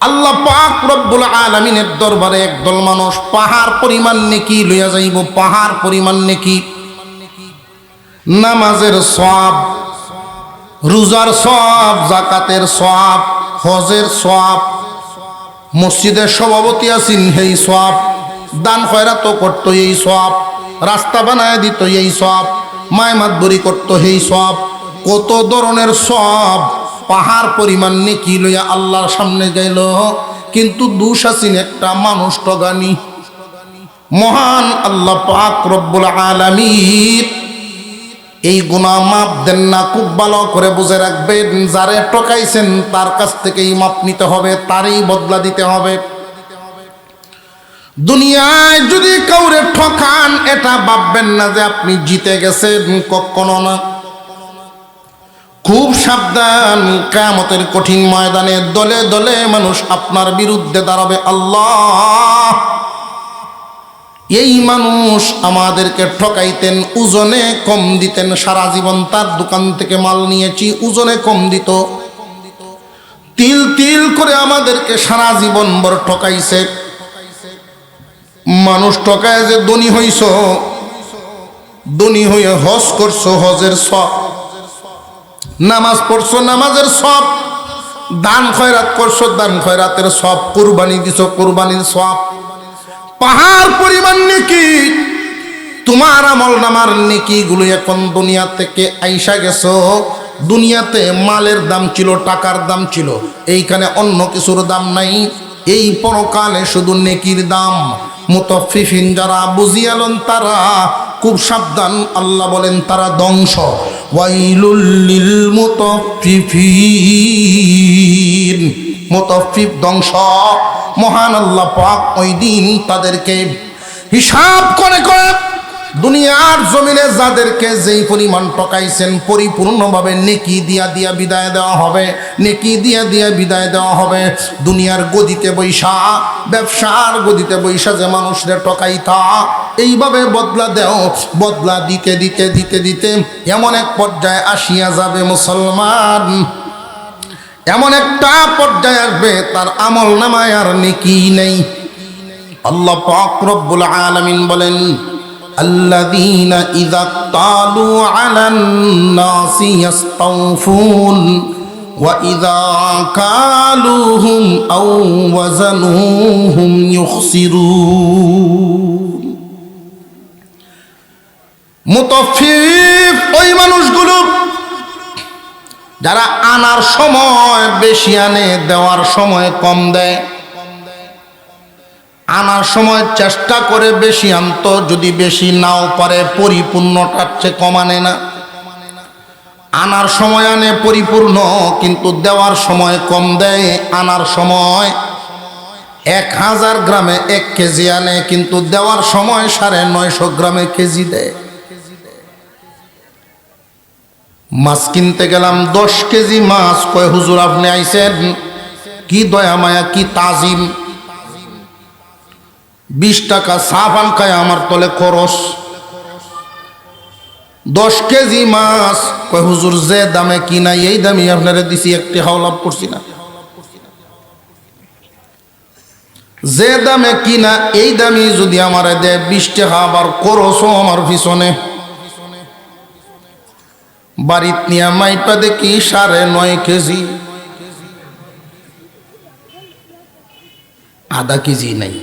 আল্লাহ পাক রব্বুল আলামিনের দরবারে একদল মানুষ পাহাড় পরিমাণ নেকি লইয়া যাইব, পাহাড় পরিমাণ নেকি। নামাজের সওয়াব, রোজার সওয়াব, যাকাতের সওয়াব, হজের সওয়াব, মসজিদের সভাপতি আছেন এই সওয়াব, দান খয়রাত করতো এই সওয়াব, রাস্তা বানায় দিত এই সওয়াব, মায়মাতবরি করতো এই সওয়াব, কত ধরনের সওয়াব পাহাড় পরিমাণ নেকি লইয়া আল্লাহর সামনে গেল। কিন্তু দোষ আছেন একটা, মানুষ ঠগানি। মহান আল্লাহ পাক রব্বুল আলামিন এই গুনাহ মাপ দেন না। খুব ভালো করে বুঝে রাখবেন, যারে ঠকাইছেন তার কাছ থেকেই মাপ নিতে হবে, তারই বদলা দিতে হবে। দুনিয়ায় যদি কাউরে ঠকান, এটা ভাববেন না যে আপনি জিতে গেছেন, কখনো না। খুব সাবধান, কিয়ামতের কঠিন ময়দানে দলে দলে মানুষ আপনার বিরুদ্ধে দাঁড়াবে। আল্লাহ, এই মানুষ আমাদেরকে ঠকাইতেন, ওজনে কম দিতেন, সারা জীবন তার দোকান থেকে মাল নিয়েছি, ওজনে কম দিত, তিল তিল করে আমাদেরকে সারা জীবন ভর ঠকাইছে। মানুষ ঠকায় যে ধনী হইছ, ধনী হয়ে হজ করছো, হজের সব, নামাজ পড়ছো, নামাজের সব, দান খয়রাত করছো, দান খয়রাতের সব, কুরবানি দিছো, কুরবানির সব, পাহাড় পরিমাণ নেকি। তোমার আমল নামার নেকি গুলো এখন দুনিয়া থেকে আইসা গেছো। দুনিয়াতে মালের দাম ছিল, টাকার দাম ছিল, এইখানে অন্য কিছুর দাম নাই। এই পরকালে শুধু নেকির দাম। মুতাফফিফিন যারা বুঝিয়ালেন তারা খুব সাবধান, আল্লাহ বলেন তারা ধ্বংস। ওয়াইলুল লিল মুতাফফিফিন, মুতাফফিফ ধ্বংস। মহান আল্লাহ পাক ওই দিন তাদেরকে হিসাব করে করে দুনিয়ার জমিনে যাদেরকে যেই পরিমাণ ঠকাইছেন পরিপূর্ণভাবে নেকি দিয়া দিয়া বিদায় দেওয়া হবে, নেকি দিয়া দিয়া বিদায় দেওয়া হবে। দুনিয়ার গদিতে বৈশা, ব্যবসার গদিতে বৈশা যে মানুষদের ঠকাইতা, এইভাবে বদলা দেও, বদলা দিতে দিতে দিতে দিতে এমন এক পর্যায়ে আসিয়া যাবে মুসলমান, এমন একটা পর্যায়ে আসবে তার আমল নামায় আর নেকি নেই। আল্লাহ পাক রব্বুল আলামিন বলেন, আল্লাযীনা ইযা তালু আলান নাসি ইস্তাওফুন ওয়া ইযা কালুহুম আও ওয়াজানুহুম ইউখসিরুন। মুতাফফিফ ওই মানুষগুলো যারা আনার সময় বেশি আনে, দেওয়ার সময় কম দেয়। আনার সময় চেষ্টা করে বেশি আনতো, যদি বেশি নাও পারে পরিপূর্ণটার চেয়ে কম আনে না। আনার সময় আনে পরিপূর্ণ, কিন্তু দেওয়ার সময় কম দেয়। আনার সময় 1000 গ্রামে 1 কেজি আনে, কিন্তু দেওয়ার সময় 950 গ্রামে কেজি দেয়। মাছ কিনতে গেলাম, 10 কেজি মাছ, কয় হুজুর আপনি আইছেন, কি দয়া মায়া, কি তাজিম, 20 টাকা চা পান খায় আমার তলে খরচ। 10 কেজি মাছ, কয় হুজুর যে দামে কিনা এই দামই আপনারা দিছি, একটি হাও লাভ করছি না। যে দামে কিনা এই দামই যদি আমার দেয় 20 টাকা, আবার খরচও আমার পিছনে। বাড়িত নিয়ে মাইপা দেখি 9.5 কেজি, আধা কেজি নাই।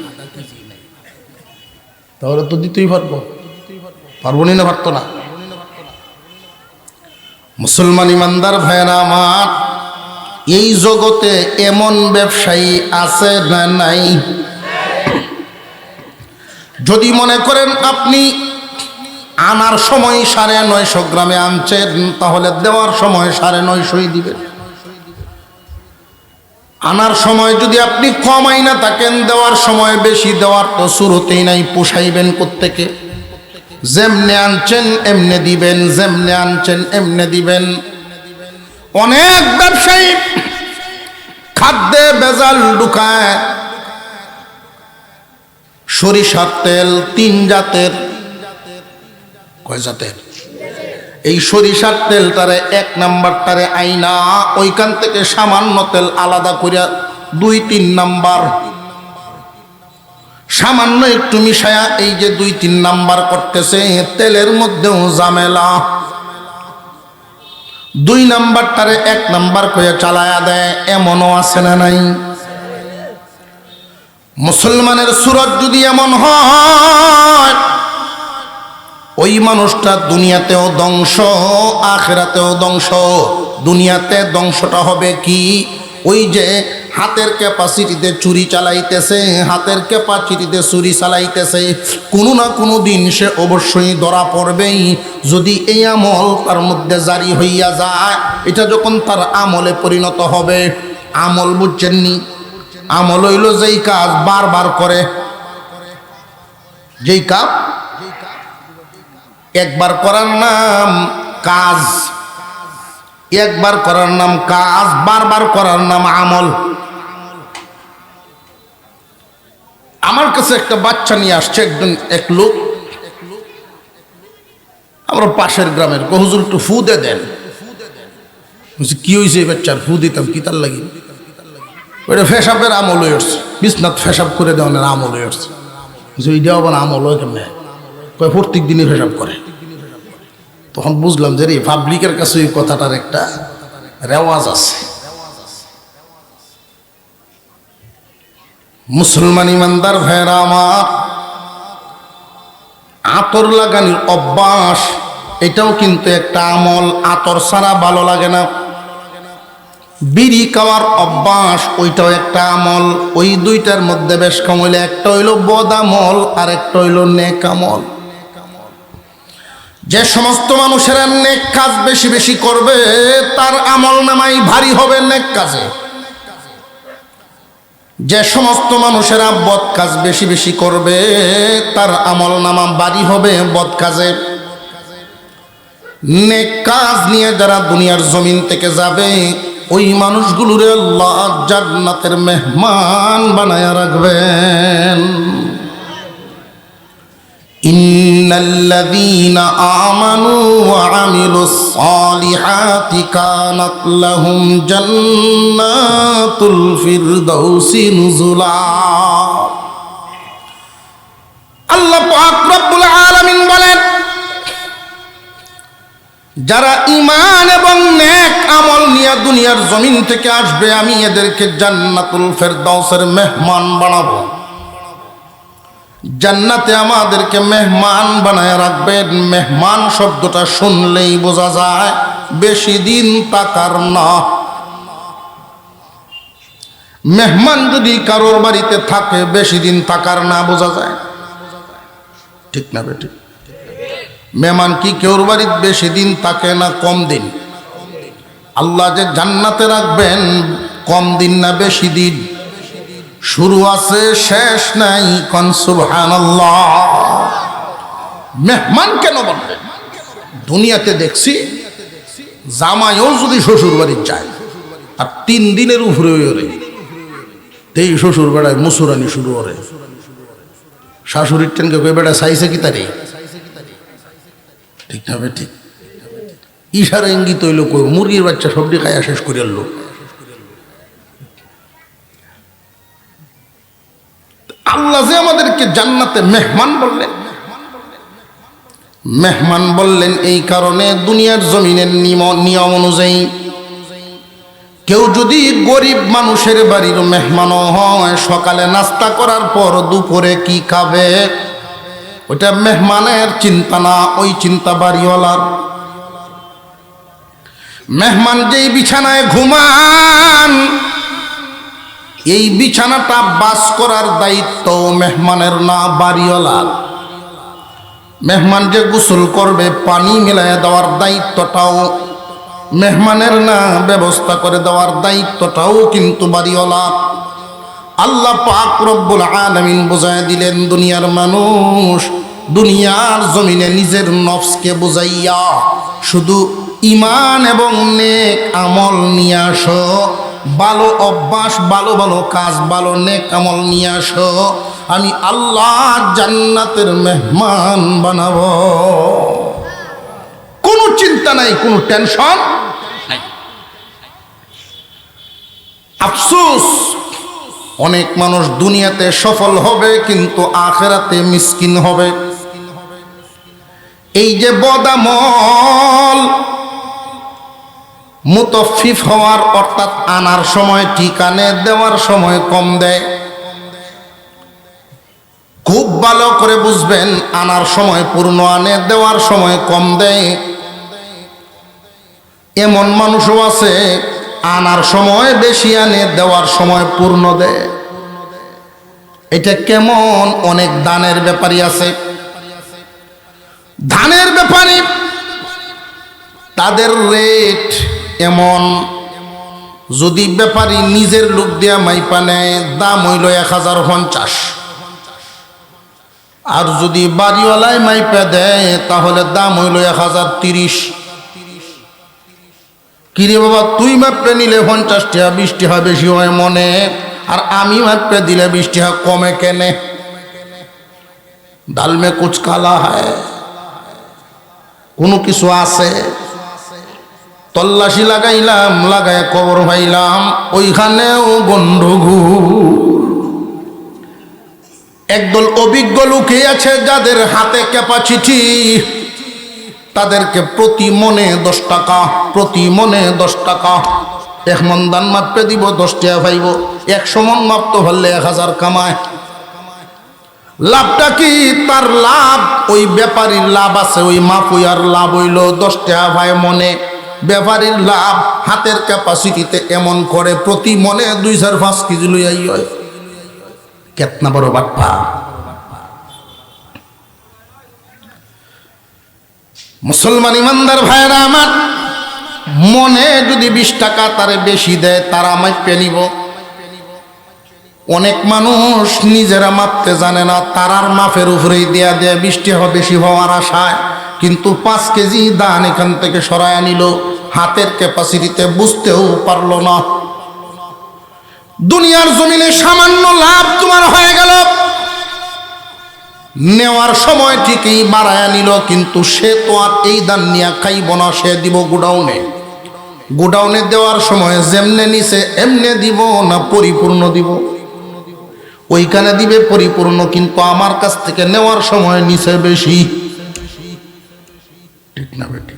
তাহলে তো দিতেই পারবো, পারবো না, পারতো না। মুসলমান ইমানদার ভাইয়েরা আমার, এই জগতে এমন ব্যবসায়ী আছে না নাই? যদি মনে করেন আপনি আনার সময় 950 গ্রামে আনছেন, তাহলে দেওয়ার সময় 950 দিবেন। আনার সময় যদি আপনি কম আইনা থাকেন, দেওয়ার সময় বেশি, দেওয়ার তো শুরুতেই নাই, পোষাইবেন কোত্থেকে? যেমনে আনছেন এমনে দিবেন, যেমনে আনছেন এমনে দিবেন। অনেক ব্যবসায়ী খাদ্যে ভেজাল ঢুকায়। সরিষার তেল 3 জাতের, কয় জাতের? এই সরিষার তেলটারে 1 নাম্বারটারে আইনা ওইখান থেকে সামান্য তেল আলাদা করিয়া 2-3 নাম্বার, সামান্য একটু মিশায়া এই যে 2-3 নাম্বার করতেছে, তেলের মধ্যেও ঝামেলা। 2 নাম্বারটারে 1 নাম্বার করে চালায়া দেয়, এমনও আছে না নাই? মুসলমানের সুরত যদি এমন হয়, ওই মানুষটা দুনিয়াতেও ধ্বংস, আখিরাতেও ধ্বংস। দুনিয়াতে ধ্বংসটা হবে কি? ওই যে হাতের ক্যাপাসিটিতে চুরি চালাইতেছে, হাতের ক্যাপাসিটিতে চুরি চালাইতেছে, কোনো না কোনো দিন সে অবশ্যই ধরা পড়বেই। যদি এই আমল তার মধ্যে জারি হইয়া যায়, এটা যখন তার আমলে পরিণত হবে, আমল বুঝছেননি? আমল হইল যেই কাজ বারবার করে, যেই কাজ একবার করার নাম কাজ, একবার করার নাম কাজ, বারবার করার নাম আমল। আমার কাছে একটা বাচ্চা নিয়ে আসছে এক লোক, আমরা পাশের গ্রামের, হুজুর একটু ফু দে দেন। কি হয়েছে বাচ্চার? ফু দিতাম কি তার লাগি? ওইটা ফেসাবের আমল হয়ে উঠছে, বিছনাথ ফেসাব করে দেওয়ানের আমল হয়ে উঠছে। এইটাও আবার আমল হয় কেমনে? প্রত্যেক দিনই ফেসাব করে। তখন বুঝলাম যে পাবলিকের কাছে ওই কথাটার একটা রেওয়াজ আছে। মুসলমান ইমানদার ভাইরা আমার, আতর লাগানোর অভ্যাস, এটাও কিন্তু একটা আমল। আতর ছাড়া ভালো লাগে না। বিড়ি খাওয়ার অভ্যাস, ওইটাও একটা আমল। ওই দুইটার মধ্যে বেশ কম হইলে একটা হইল বদ আমল, আর একটা হইল নেক আমল। যে সমস্ত মানুষেরা নেক কাজ বেশি বেশি করবে, তার আমল নামাই ভারী হবে নেক কাজে। যে সমস্ত মানুষেরা বদ কাজ বেশি বেশি করবে, তার আমল নামা ভারী হবে বদ কাজে। নেক কাজ নিয়ে যারা দুনিয়ার জমিন থেকে যাবে, ওই মানুষগুলোরে আল্লাহ জান্নাতের মেহমান বানায়া রাখবেন। ইন্নাল্লাযীনা আমানু ওয়া আমিলুস সালিহাতি কানাত লাহুম জান্নাতুল ফিরদাউসি নুজুলা। আল্লাহ পাক রব্বুল আলামিন বলেন, যারা ঈমান এবং নেক আমল নিয়ে দুনিয়ার জমিন থেকে আসবে, আমি এদেরকে জান্নাতুল ফিরদাউসের মেহমান বানাবো। জান্নাতে আমাদেরকে মেহমান বানায় রাখবেন। মেহমান শব্দটা শুনলেই বোঝা যায় বেশি দিন থাকার না। মেহমান যদি কারোর বাড়িতে থাকে, বেশি দিন থাকার না বোঝা যায়, ঠিক না বেটি? মেহমান কি কেউর বাড়িতে বেশি দিন থাকে না কম দিন? আল্লাহ যে জান্নাতে রাখবেন, কম দিন না বেশি দিন? শুরু আছে শেষ নাই, কোন সুবহানাল্লাহ। মেহমান কেন বলবেন? দুনিয়াতে দেখছি জামাইও যদি শ্বশুর বাড়ি যায় আর 3 দিনের উপরে এই শ্বশুর বেড়ায় মুসুরানি শুরু করে, শাশুড়ির টেনকে কই বেড়া চাইছে কি তারে, ঠিক না বেটি? ইশারা ইঙ্গিত হইল কই মুরগির বাচ্চা সবটি খাইয়া শেষ করে আনলো। আল্লাহ যে আমাদেরকে জান্নাতে মেহমান বললেন, মেহমান বললেন এই কারণে, দুনিয়ার জমিনের নিয়ম অনুযায়ী কেউ যদি গরিব মানুষের বাড়ির মেহমানও হয়, সকালে নাস্তা করার পর দুপুরে কি খাবে ওইটা মেহমানের চিন্তা না, ওই চিন্তা বাড়িওয়ালার। মেহমান যেই বিছানায় ঘুমান, এই বিছানাটা বাস করার দায়িত্ব মেহমানের না, বাড়িওয়ালার। মেহমান যে গোসল করবে, পানি মিলাইয়া দেওয়ার দায়িত্বটাও মেহমানের না, ব্যবস্থা করে দেওয়ার দায়িত্বটাও কিন্তু বাড়িওয়ালার। আল্লাহ পাক রব্বুল আলামিন বুঝায় দিলেন, দুনিয়ার মানুষ দুনিয়ার জমিনে নিজের নফসকে বুঝাইয়া শুধু ঈমান এবং নেক আমল নিয়ে আসো, ভালো অভ্যাস, ভালো ভালো কাজ, ভালো নেক আমল নিয়ে আসো, আমি আল্লাহ জান্নাতের মেহমান বানাবো। কোনো চিন্তা নাই, কোনো টেনশন নাই। আফসোস অনেক মানুষ দুনিয়াতে সফল হবে কিন্তু আখিরাতে মিসকিন হবে। এই যে বদামল মুতাফফিফ হওয়ার অর্থাৎ আনার সময় ঠিকানে দেওয়ার সময় কম দেয়। খুব ভালো করে বুঝবেন, আনার সময় পূর্ণ আনে, দেওয়ার সময় কম দেয়। এমন মানুষও আছে আনার সময় বেশি আনে, দেওয়ার সময় পূর্ণ দেয়। এটা কেমন? অনেক দানের ব্যাপারী আছে, ধানের ব্যাপারী তাদের রেট এমন, যদি ব্যাপারী নিজের লোক দিয়া মাইপা নেয় দাম হইল 1050, আর যদি বাড়িওয়ালায় মাইপা দেয় তাহলে দাম হইল 1030। কিরে বাবা, তুই মাপে নিলে 50 টাকা 20 টাকা বেশি হয় মনে, আর আমি মাপে দিলে 20 টাকা কমে কেনে? ডাল মে কুছ কালা হয়, কোনো কিছু আছে। তল্লাশি লাগাইলাম, লাগায় কবর পাইলাম ওইখানেও গন্ডগোল। একদল অভিজ্ঞ লোকই আছে যাদের হাতে ক্যাপাসিটি, তাদেরকে প্রতি মনে 10 টাকা, প্রতি মনে 10 টাকা। 1 মন ধান মাপে দিব 10 টাকা পাইব, 100 মন মাপতে পারলে 1000 কামায়। লাভটা কি? তার লাভ, ওই ব্যাপারীর লাভ আছে, ওই মাপুয়ার লাভ হইল 10 টাকা ভাই মনে। ব্যাপারীর লাভ হাতের ক্যাপাসিটিতে এমন করে প্রতি মনে 2-5 কেজি লইয়াই হয়। কেতনা বড় বাটপা! মুসলমান ইমানদার ভাইরা আমার, মনে যদি 20 টাকা তারে বেশি দেয় তারা মাপে নিব। অনেক মানুষ নিজেরা মাপতে জানে না, তারার মাপের উপরেই দেয়া দেয় 20 টাকা বেশি হওয়ার আশায়, কিন্তু 5 কেজি ধান এখান থেকে সরায় নিল, হাতের ক্যাপাসিটিতে বুঝতেও পারলো না। দুনিয়ার জমিনে সামান্য লাভ তোমার হয়ে গেল, নেওয়ার সময় ঠিকই বাড়ায়া নিল, কিন্তু সে তো আর এই ধান নিয়ে খাইব না, সে দিব গোডাউনে। গোডাউনে দেওয়ার সময় যেমনে নিছে এমনে দিব না পরিপূর্ণ দিব? ওইখানে দিবে পরিপূর্ণ, কিন্তু আমার কাছ থেকে নেওয়ার সময় নিছে বেশি। ঠিক না বেটি?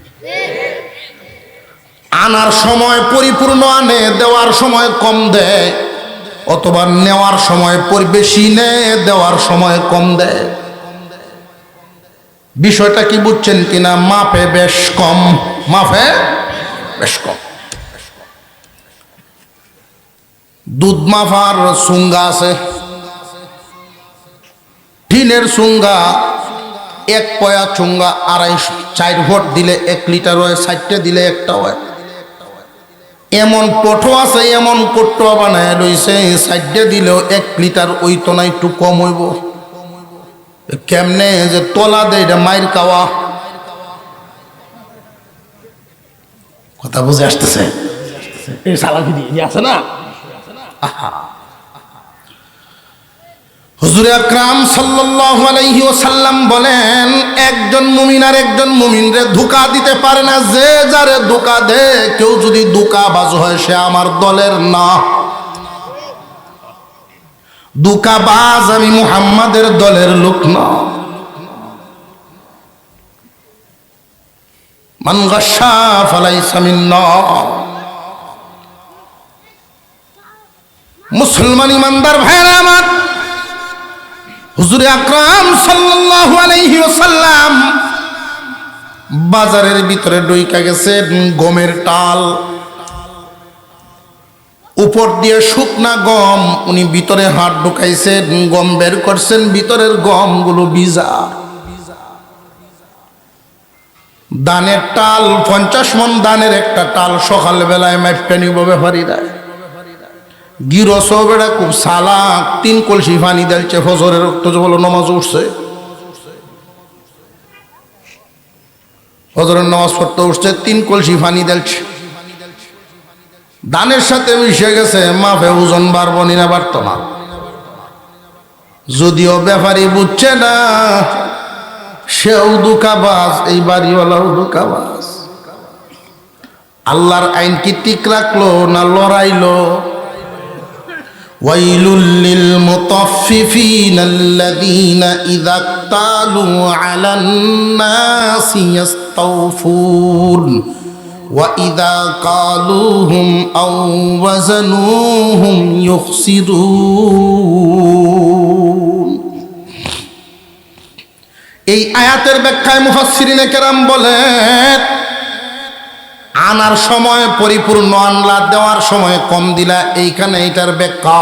আনার সময় পরিপূর্ণ আনে, দেওয়ার সময় কম দেয়, অথবা নেওয়ার সময় বেশি নেয়, দেওয়ার সময় কম দেয়। বিষয়টা কি বুঝছেন কিনা? মাপে বেশ কম, মাপে বেশ কম। দুধ মাপার সুঙ্গা আছে, টিনের সুঙ্গা, 1 পয়া চুঙ্গা 2.5-4 ভোট দিলে 1 লিটার হয়, 60 দিলে 1টা হয়। এমন পটো আছে, এমন পট্টো বানায় লইছে, 60 দিলেও 1 লিটার ওই তো না, একটু কম হইব। কেমনে যে তোলা দেয় এটা মায়ের খাওয়া। কথা বুঝে আসতেছে? এই সালাকি দিয়ে আছে না। হুজুর আকরাম সাল্লাল্লাহু আলাইহি ওয়াসাল্লাম বলেন, একজন মুমিন আর একজন মুমিনরে ধোঁকা দিতে পারে না। যে যারে ধোঁকা দেয়, কেউ যদি ধোঁকাবাজ হয় সে আমার দলের না। ধোঁকাবাজ আমি মুহাম্মাদের দলের লোক না। মান গাশা ফালাইসা মিন্না। মুসলমান ইমানদার ভাইরা আমার, হুজুর আকরাম সাল্লাল্লাহু আলাইহি ওয়াসাল্লাম বাজারের ভিতরে ঢুইকা গেছে, গমের টাল, উপর দিয়ে শুকনা গম, উনি ভিতরে হাত ঢুকাইছেন, গম বের করছেন, ভিতরের গমগুলো ভিজা। দানের টাল 50 মন দানের একটা টাল সকালবেলায় মাইপে নিব ব্যাপারীরা। গিরসও বেড়া খুব সালাক, 3 কলসি পানি দিলছে, ফজরের রক্ত বলো নামাজ উঠছে, ফজরের নামাজ পড়তে উঠছে, 3 কলসি পানি দিলছে। দানের সাথে মিশে গেছে, মাপে ওজন বাড়বো না, বাড়তো না। যদিও ব্যাপারী বুঝছে না, সেও ধোঁকাবাজ, এই বাড়িওয়ালাও ধোঁকাবাজ। আল্লাহর আইন কি ঠিক রাখলো না লড়াইলো? ওয়াইলুল লিল মুতাফফিফিনা আল্লাযীনা ইযা ইক্তালু আলান নাসি ইস্তাওফুন ওয়া ইযা কালুহুম আও ওয়াজানুহুম ইউখসিরুন। এই আয়াতের ব্যাখ্যায় মুফাসসিরিনে কেরাম বলেন, আনার সময় পরিপূর্ণ আনলা, দেওয়ার সময় কম দিলা। এইখানে এটার ব্যাখ্যা,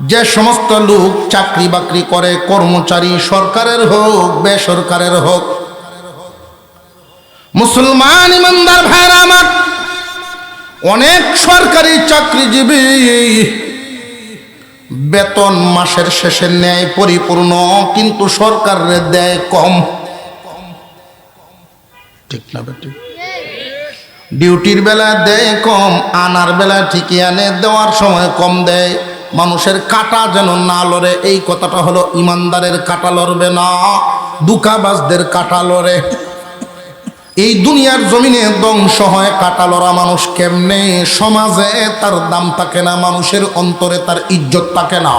যে সমস্ত লোক চাকরি বাকরি করে, কর্মচারী সরকারের হোক বেসরকারের হোক, মুসলমান ইমানদার ভাইরা আমার, অনেক সরকারি চাকরিজীবী বেতন মাসের শেষে নেয় পরিপূর্ণ, কিন্তু সরকারের দেয় কম। ঠিক না বেটি? ডিউটির বেলা দেয় কম, আনার বেলা ঠিকই আনে, দেওয়ার সময় কম দেয়। মানুষের কাটা যেন না লড়ে, এই কথাটা হলো ইমানদারের কাটা লড়বে না, দুকাবাজদের কাটা লড়ে। এই দুনিয়ার জমিনে ধ্বংস হয় কাটা লড়া মানুষ কেমনে? সমাজে তার দাম থাকে না, মানুষের অন্তরে তার ইজ্জত থাকে না।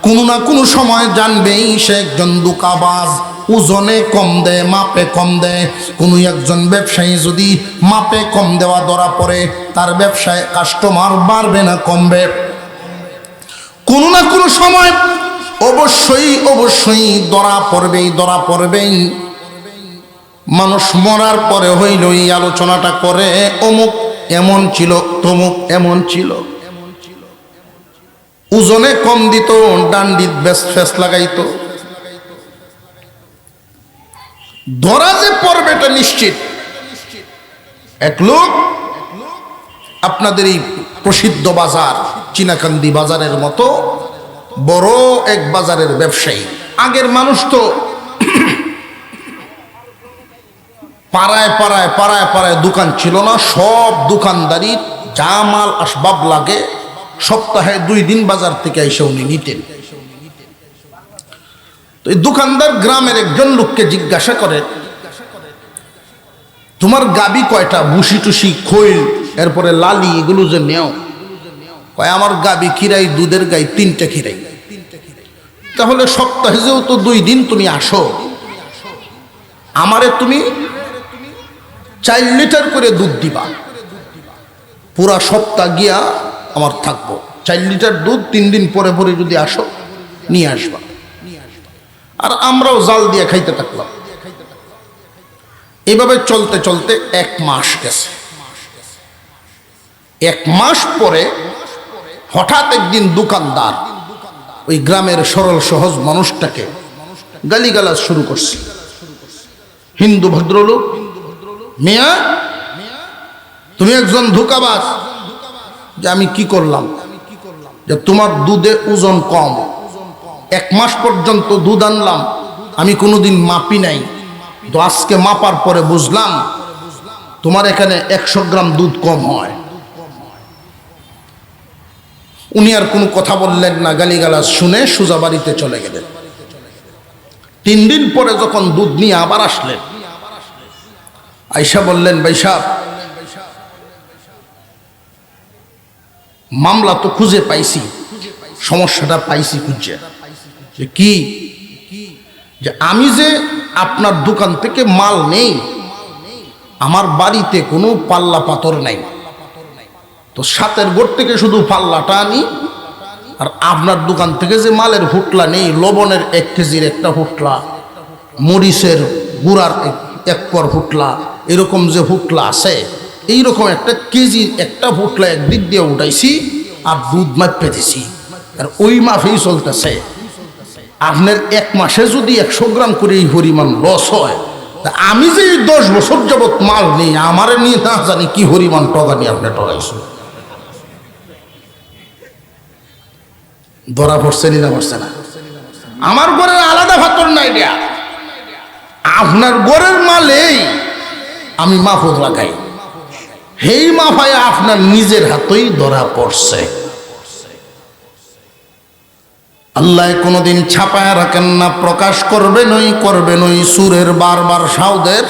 কোনো না কোনো সময় জানবেই সে একজন দুকাবাজ, ওজনে কম দেয়, মাপে কম দেয়। কোনো একজন ব্যবসায়ী যদি মাপে কম দেওয়া ধরা পড়ে, তার ব্যবসায় কাস্টমার বাড়বে না কমবে? কোনো না কোনো সময় অবশ্যই অবশ্যই ধরা পড়বেই। মানুষ মরার পরে হইল এই আলোচনাটা করে, অমুক এমন ছিল, তমুক এমন ছিল। ওজনে কম দিত, ডান্ডিত ফেস লাগাইতো। ধরা যে পড়বে এটা নিশ্চিত। এক লোক আপনাদের এই প্রসিদ্ধ বাজার চিনাকান্দি বাজারের মতো বড় এক বাজারের ব্যবসায়ী। আগের মানুষ তো পাড়ায় পাড়ায় পাড়ায় পাড়ায় দোকান ছিল না, সব দোকানদারি যা মাল আসবাব লাগে সপ্তাহে 2 দিন বাজার থেকে এসে উনি নিতেন। তো এই দোকানদার গ্রামের একজন লোককে জিজ্ঞাসা করে, তোমার গাবি কয়টা? ভুসি টুসি খৈল এরপরে লালি এগুলো যে নেও? কয় আমার গাবি খিরাই, দুধের গাই 3টে খিরাই। তাহলে সপ্তাহে যেহেতু 2 দিন তুমি আসো, আমারে তুমি 4 লিটার করে দুধ দিবা, পুরা সপ্তাহ গিয়া আমার থাকবো। 4 লিটার দুধ 3 দিন পরে পরে যদি আসো নিয়ে আসবা। আর আমরাও জাল দিয়ে খাইতে থাকলাম। এভাবে চলতে চলতে 1 মাস গেছে। 1 মাস পরে হঠাৎ একদিন দোকানদার ওই গ্রামের সরল সহজ মানুষটাকে গালিগালাজ শুরু করছে। হিন্দু ভদ্রলোক, মিয়া তুমি একজন ধোঁকাবাজ। যে আমি কি করলাম? যে তোমার দুধে ওজন কম, 1 মাস পর্যন্ত দুধ আনলাম, আমি কোনোদিন মাপি নাই, তো আজকে মাপার পরে বুঝলাম তোমার এখানে 100 গ্রাম দুধ কম হয়। উনি আর কোনো কথা বললেন না, গালিগালাজ শুনে সোজা বাড়িতে চলে গেলেন। 3 দিন পরে যখন দুধ নিয়ে আবার আসলেন, আয়শা বললেন, ভাই সাহেব মামলা তো খুঁজে পাইছি, সমস্যাটা পাইছি খুঁজে। যে কি? যে আমি যে আপনার দোকান থেকে মাল নেই, আমার বাড়িতে কোনো পাল্লা পাথর নাই, তো সাতের গোট থেকে শুধু পাল্লাটা আনি, আর আপনার দোকান থেকে যে মালের হুটলা নেই, লবণের 1 কেজির একটা হুটলা, মরিচের গুঁড়ার 1 পর হুটলা, এরকম যে হুটলা আছে, এইরকম 1 কেজির একটা হুটলা একদিক দিয়ে উঠাইছি আর দুধ মাপে দিছি, আর ওই মাফেই চলতেছে। আপনার 1 মাসে যদি 100 গ্রাম করে এই পরিমাণ লস হয়, তা আমি যে 10 বছর যাবৎ মাল নেই, আমারে নিয়ে না জানি কি পরিমাণ টাকা নিয়ে আপনি টকাইছে। ধরা পড়ছে না পড়ছে না? আমার ঘরের আলাদা ভাতর নাই দেয়া, আপনার ঘরের মালেই আমি মাফত লাগাই, সেই মাফায় আপনার নিজের হাতেই ধরা পড়ছে। আল্লাহ কোনোদিন ছাপায় রাখেন না, প্রকাশ করবেনই সুরের বারবার সাউদের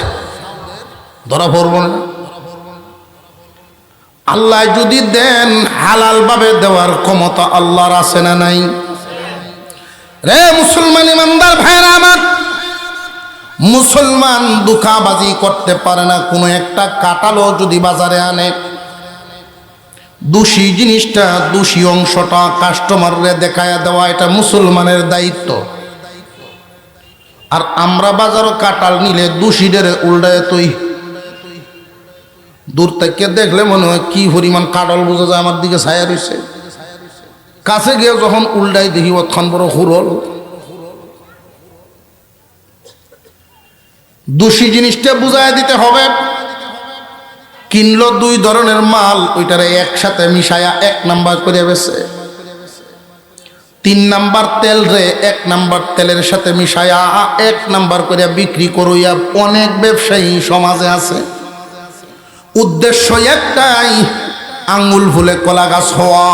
ধরা পড়ব না। আল্লাহ যদি দেন হালাল ভাবে দেওয়ার ক্ষমতা আল্লাহর আছে না নাই? রে মুসলমান ইমানদার ভাইরা আমার, মুসলমান ধোঁকাবাজি করতে পারে না। কোনো একটা কাঁঠালও যদি বাজারে আনে, দোষী জিনিসটা, দোষী অংশটা কাস্টমাররে দেখায়া দেওয়া, এটা মুসলমানের দায়িত্ব। আর আমরা বাজারও কাঁঠাল নিলে দোষীদের উল্টায় তুই দূর থেকে দেখলে মনে হয় কি পরিমাণ কাঁঠাল বোঝা যায় আমার দিকে ছায়া রয়েছে। কাছে গিয়ে যখন উল্টাই দেখি অতক্ষণ বড় হুরল। দোষী জিনিসটা বুঝাই দিতে হবে। কিনলো দুই ধরনের মাল, ওইটারে একসাথে মিশায়া এক নাম্বার করে বেছে, 3 নাম্বার তেল রে 1 নাম্বার তেলের সাথে মিশায়া 1 নাম্বার করে বিক্রি করইয়া অনেক ব্যবসায়ী সমাজে আছে। উদ্দেশ্য একটাই, আঙ্গুল ফুলে কলা গাছ হওয়া,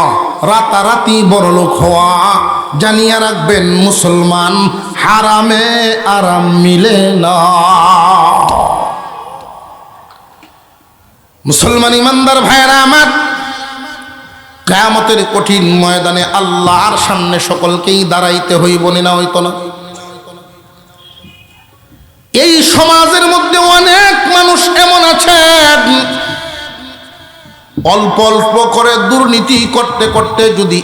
রাতারাতি বড়লোক হওয়া। জানিয়া রাখবেন মুসলমান, হারামে আরাম মিলে না। মুসলমান ইমানদার ভাইরা আমার, কিয়ামতের কঠিন ময়দানে আল্লাহর সামনে সকলকেই দাঁড়াইতে হইব, না হইতো না? এই সমাজের মধ্যে অনেক মানুষ এমন আছেন, অল্প অল্প করে দুর্নীতি করতে করতে যদি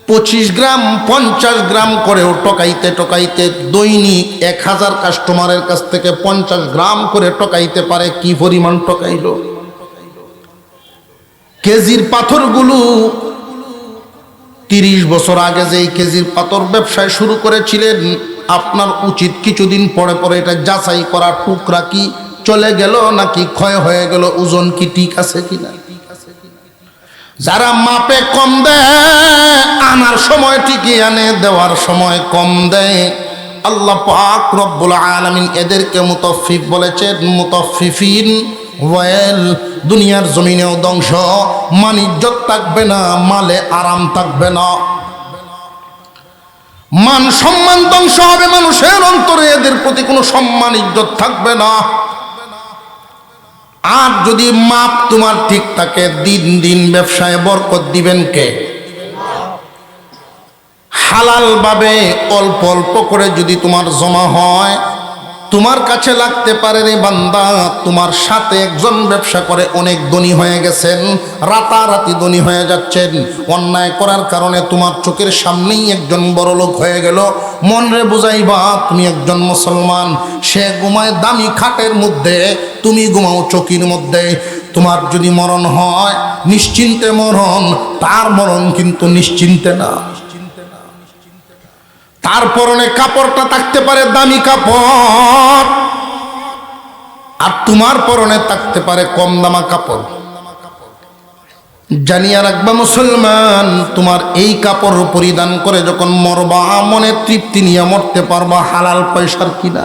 25 গ্রাম 50 গ্রাম করেও টকাইতে টকাইতে দৈনিক 1000 কাস্টমারের কাছ থেকে 50 গ্রাম করে টকাইতে পারে, কি পরিমাণ টকাইল? কেজির পাথরগুলো 30 বছর আগে যেই কেজির পাথর ব্যবসায় শুরু করেছিলেন, আপনার উচিত কিছুদিন পরে পরে এটা যাচাই করা, টুকরা কি চলে গেল নাকি ক্ষয় হয়ে গেল, ওজন কি ঠিক আছে কিনা। যারা মাপে কম দেয়, আনার সময় ঠিকই আনে, দেওয়ার সময় কম দেয়, আল্লাহ পাক রব্বুল আলামিন এদেরকে মুতাফফিফ বলেছেন। মুতাফফিফিন ওয়াল, দুনিয়ার জমিনেও ধ্বংস, মান ইজ্জত থাকবে না, মালে আরাম থাকবে না, মান সম্মান ধ্বংস হবে। মানুষের অন্তরে এদের প্রতি কোনো সম্মান ইজ্জত থাকবে না। আর যদি মাপ তোমার ঠিক থাকে, দিন দিন ব্যবসায় বরকত দিবেন কে? হালাল ভাবে অল্প অল্প করে যদি তোমার জমা হয়, তোমার কাছে লাগতে পারে রে বান্দা, তোমার সাথে একজন ব্যবসা করে অনেক ধনী হয়ে গেছেন, রাতারাতি ধনী হয়ে যাচ্ছেন। অন্যায় করার কারণে তোমার চোখের সামনেই একজন বড় লোক হয়ে গেল। মনরে বুঝাইবা তুমি একজন মুসলমান, সে ঘুমায় দামি খাটের মধ্যে, তুমি ঘুমাও চৌকির মধ্যে। তোমার যদি মরণ হয় নিশ্চিন্তে মরণ, তার মরণ কিন্তু নিশ্চিন্তে না। তার পরনে কাপড়টা থাকতে পারে দামি কাপড়, আর তোমার পরনে থাকতে পারে কম দামা কাপড়। জানিয়া রাখবা মুসলমান, তোমার এই কাপড় পরিধান করে যখন মরবা, মনে তৃপ্তি নিয়ে মরতে পারবা, হালাল পয়সার কিনা।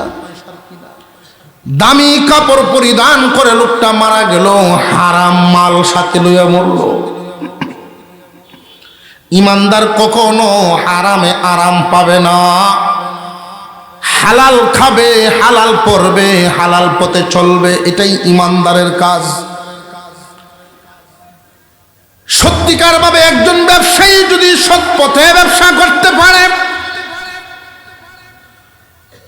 দামি কাপড় পরিধান করে লোকটা মারা গেল, হারাম মাল সাথে লইয়া মরল। ইমানদার কখনো হারামে আরাম পাবে না। হালাল খাবে, হালাল পরবে, হালাল পথে চলবে, এটাই ইমানদারের কাজ। সত্যিকার ভাবে একজন ব্যবসায়ী যদি সৎ পথে ব্যবসা করতে পারে,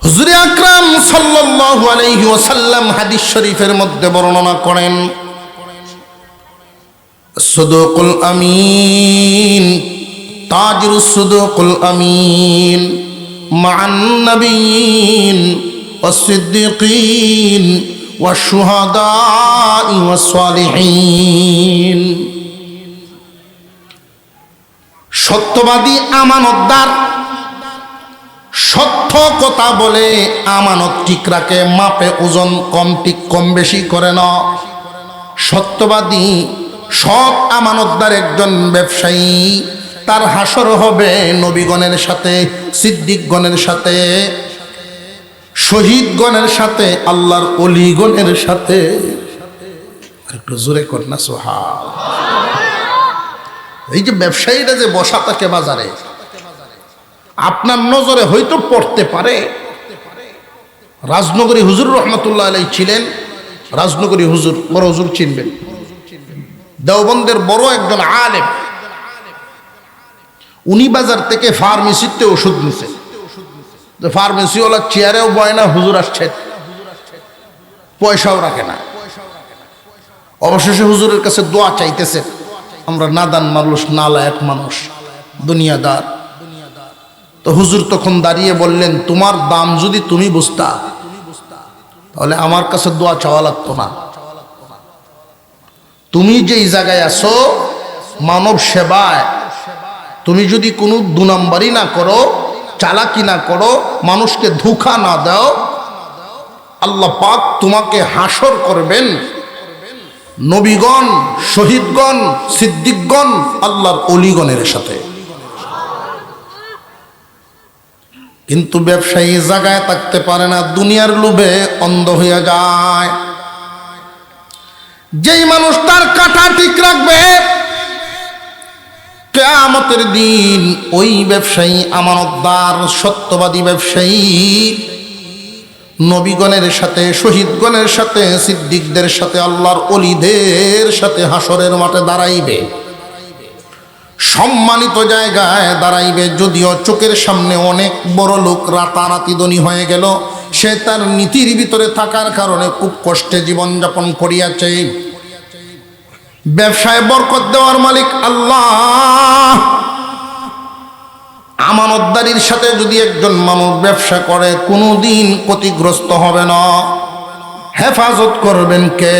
হুজুর আকরাম সাল্লাল্লাহু আলাইহি ওয়াসাল্লাম হাদিস শরীফের মধ্যে বর্ণনা করেন, সুদুকুল আমিন, তাজিরুস সুদুকুল আমিন মা'আন নাবিয়িন ওয়াস সিদ্দিকিন ওয়াশ শুহাদা'i ওয়াস সালিহিন। সত্যবাদী আমানতদার, সত্য কথা বলে, আমানত ঠিক রাখে, মাপে ওজন কম বেশি করে না। সত্যবাদী সৎ আমানতদার একজন ব্যবসায়ী, তার হাসর হবে নবীগণের সাথে, সিদ্দিকগণের সাথে, শহীদগণের সাথে, আল্লাহর ওলিগণের সাথে। একটু জোরে কর না সুবহানাল্লাহ। এই যে ব্যবসায়ীরা যে বসা থাকে বাজারে, আপনার নজরে হয়তো পড়তে পারে, রাজনগরী হুজুর রহমতুল্লাহ আলাইহি ছিলেন। রাজনগরী হুজুর, বড় হুজুর চিনবেন, দেওবন্দের বড় একজন আলেম, উনি বাজার থেকে ফার্মেসিতে ওষুধ নিছে। ফার্মেসিওয়ালা চেয়ারেও বয় না, হুজুর আসছে, পয়সাও রাখে না। অবশেষে হুজুরের কাছে দোয়া চাইতেছে। আমরা নাদান মানুষ, নালায়েক মানুষ, দুনিয়াদার। তো হুজুর তখন দাঁড়িয়ে বললেন, তোমার দাম যদি তুমি বুঝতা তাহলে আমার কাছে দোয়া চাওয়া লাগতো না। তুমি যেই জায়গায় আছো মানব সেবায়, তুমি যদি কোনো 2 নম্বরই না করো, চালাকি না করো, মানুষকে ধোঁকা না দাও, আল্লাহ পাক তোমাকে হাসর করবেন নবীগণ, শহীদগণ, সিদ্দিকগণ, আল্লাহর ওলিগণের সাথে। কিন্তু ব্যবসায়ী জায়গায় থাকতে পারে না, দুনিয়ার লোভে অন্ধ হয়ে যায়। যেই মানুষ তার কাঁটা ঠিক রাখবে, কিয়ামতের দিন ওই ব্যবসায়ী আমানতদার, সত্যবাদী ব্যবসায়ী নবীগণের সাথে, শহীদগণের সাথে, সিদ্দিকদের সাথে, আল্লাহর ওলিদের সাথে হাসরের মাঠে দাঁড়াইবে, সম্মানিত জায়গায় দাঁড়াইবে। যদিও চোখের সামনে অনেক বড় লোক রাতারাতি ধনী হয়ে গেল, সে তার নীতির ভিতরে থাকার কারণে খুব কষ্টে জীবনযাপন করিয়াছে। ব্যবসায় বরকত দেওয়ার মালিক আল্লাহ। আমানতদারির সাথে যদি একজন মানুষ ব্যবসা করে, কোনোদিন ক্ষতিগ্রস্ত হবে না। হেফাজত করবেন কে?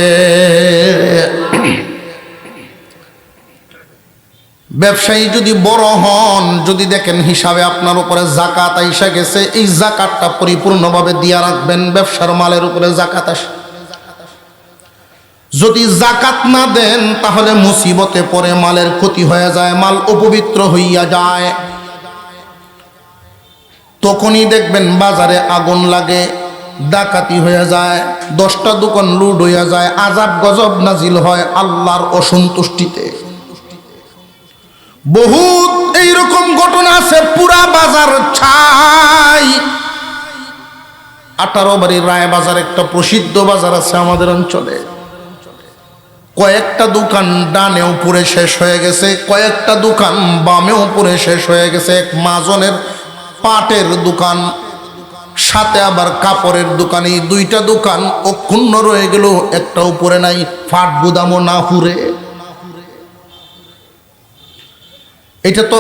ব্যবসায়ী যদি বড় হন, যদি দেখেন হিসাবে আপনার উপরে যাকাত আইসা গেছে, এই যাকাতটা পরিপূর্ণভাবে দিয়া রাখবেন। ব্যবসার মালের উপরে যাকাত আসে, যদি যাকাত না দেন তাহলে মুসিবতে পড়ে, মালের ক্ষতি হয়ে যায়, মাল অপবিত্র হইয়া যায়। তখনই দেখবেন বাজারে আগুন লাগে, ডাকাতি হয়ে যায়, 10টা দোকান লুট হইয়া যায়, আযাব গজব নাজিল হয় আল্লাহর অসন্তুষ্টিতে। বহুত এইরকম ঘটনা আছে, পুরা বাজার ছাই। 18 বাড়ির রায় বাজার একটা প্রসিদ্ধ বাজার আছে আমাদের অঞ্চলে। কয়েকটা দোকান ডানেও পুরে শেষ হয়ে গেছে, কয়েকটা দোকান বামেও পুরে শেষ হয়ে গেছে। এক মাজনের পাটের দোকান, সাথে আবার কাপড়ের দোকান, এই 2টা দোকান অক্ষুণ্ণ রয়ে গেল, একটা উপরে নাই, ফাট গুদামও না পুরে। এটা তো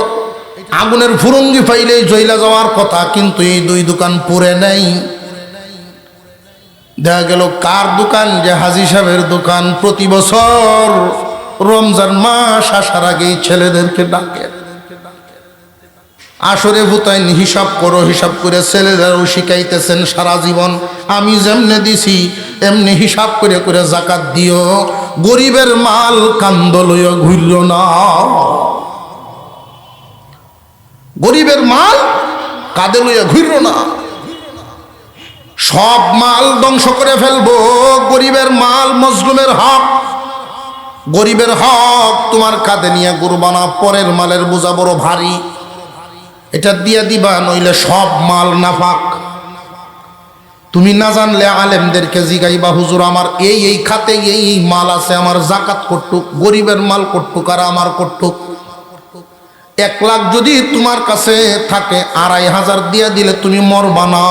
আগুনের ফুরঙ্গি পাইলেই জ্বলা যাওয়ার কথা, কিন্তু এই 2 দোকান পুরে নাই। দেখা গেল কার দোকান? যে হাজী সাহেবের দোকান। প্রতি বছর রমজান মাস আসার আগেই ছেলেদেরকে ডাকে, আসরে ভুতাইন হিসাব করো, হিসাব করে ছেলেদেরও শিখাইতেছেন সারা জীবন, আমি যেমনে দিছি এমনি হিসাব করে করে যাকাত দিও, গরিবের মাল কান্দ লইয়া ঘুরল না। গরিবের মাল কাঁধে লইয়া ঘুরল না। সব মাল ধ্বংস করে ফেলবো, গরিবের মাল, মজলুমের হক, গরিবের হক তোমার কাঁধে নিয়ে ঘুরবা না। পরের মালের বোঝা বড় ভারী, এটা দিয়া দিবা, নইলে সব মাল নাফাক। তুমি না জানলে আলেমদেরকে জিগাইবা, হুজুর আমার এই এই খাতে এই এই মাল আছে, আমার যাকাত করতুক, গরিবের মাল করতুক আর আমার করতুক। 1 লাখ যদি তোমার কাছে থাকে, 2,500 দিয়া দিলে তুমি মরবা না।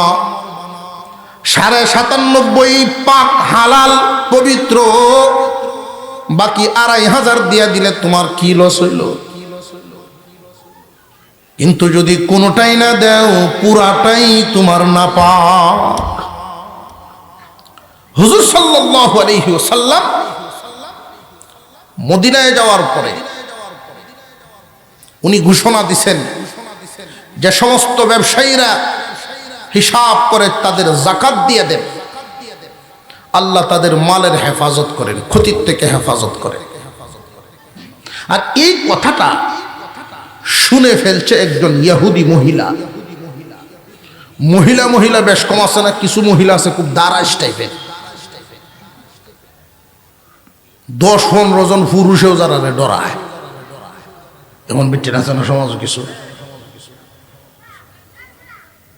97.5 পাক হালাল পবিত্র, বাকি 2,500 দিয়া দিলে তোমার কি লস হইল? কিন্তু যদি কোনোটাই না দেও, পুরাটাই তোমার নাপাক। হুজুর সাল্লাল্লাহু আলাইহি ওয়াসাল্লাম মদিনায় যাওয়ার পরে উনি ঘোষণা দিছেন যে সমস্ত ব্যবসায়ীরা হিসাব করে তাদের যাকাত দিয়ে দেন, আল্লাহ তাদের মালের হেফাজত করেন, ক্ষতির থেকে হেফাজত করেন। আর এই কথাটা শুনে ফেলছে একজন ইহুদি মহিলা। মহিলা বেশ কম আছে না? কিছু মহিলা আছে খুব দারাজ টাইপের, 10-15 জন পুরুষেও যারা ডরায়, এমন বিচ্ছিন আছে না সমাজ কিছু।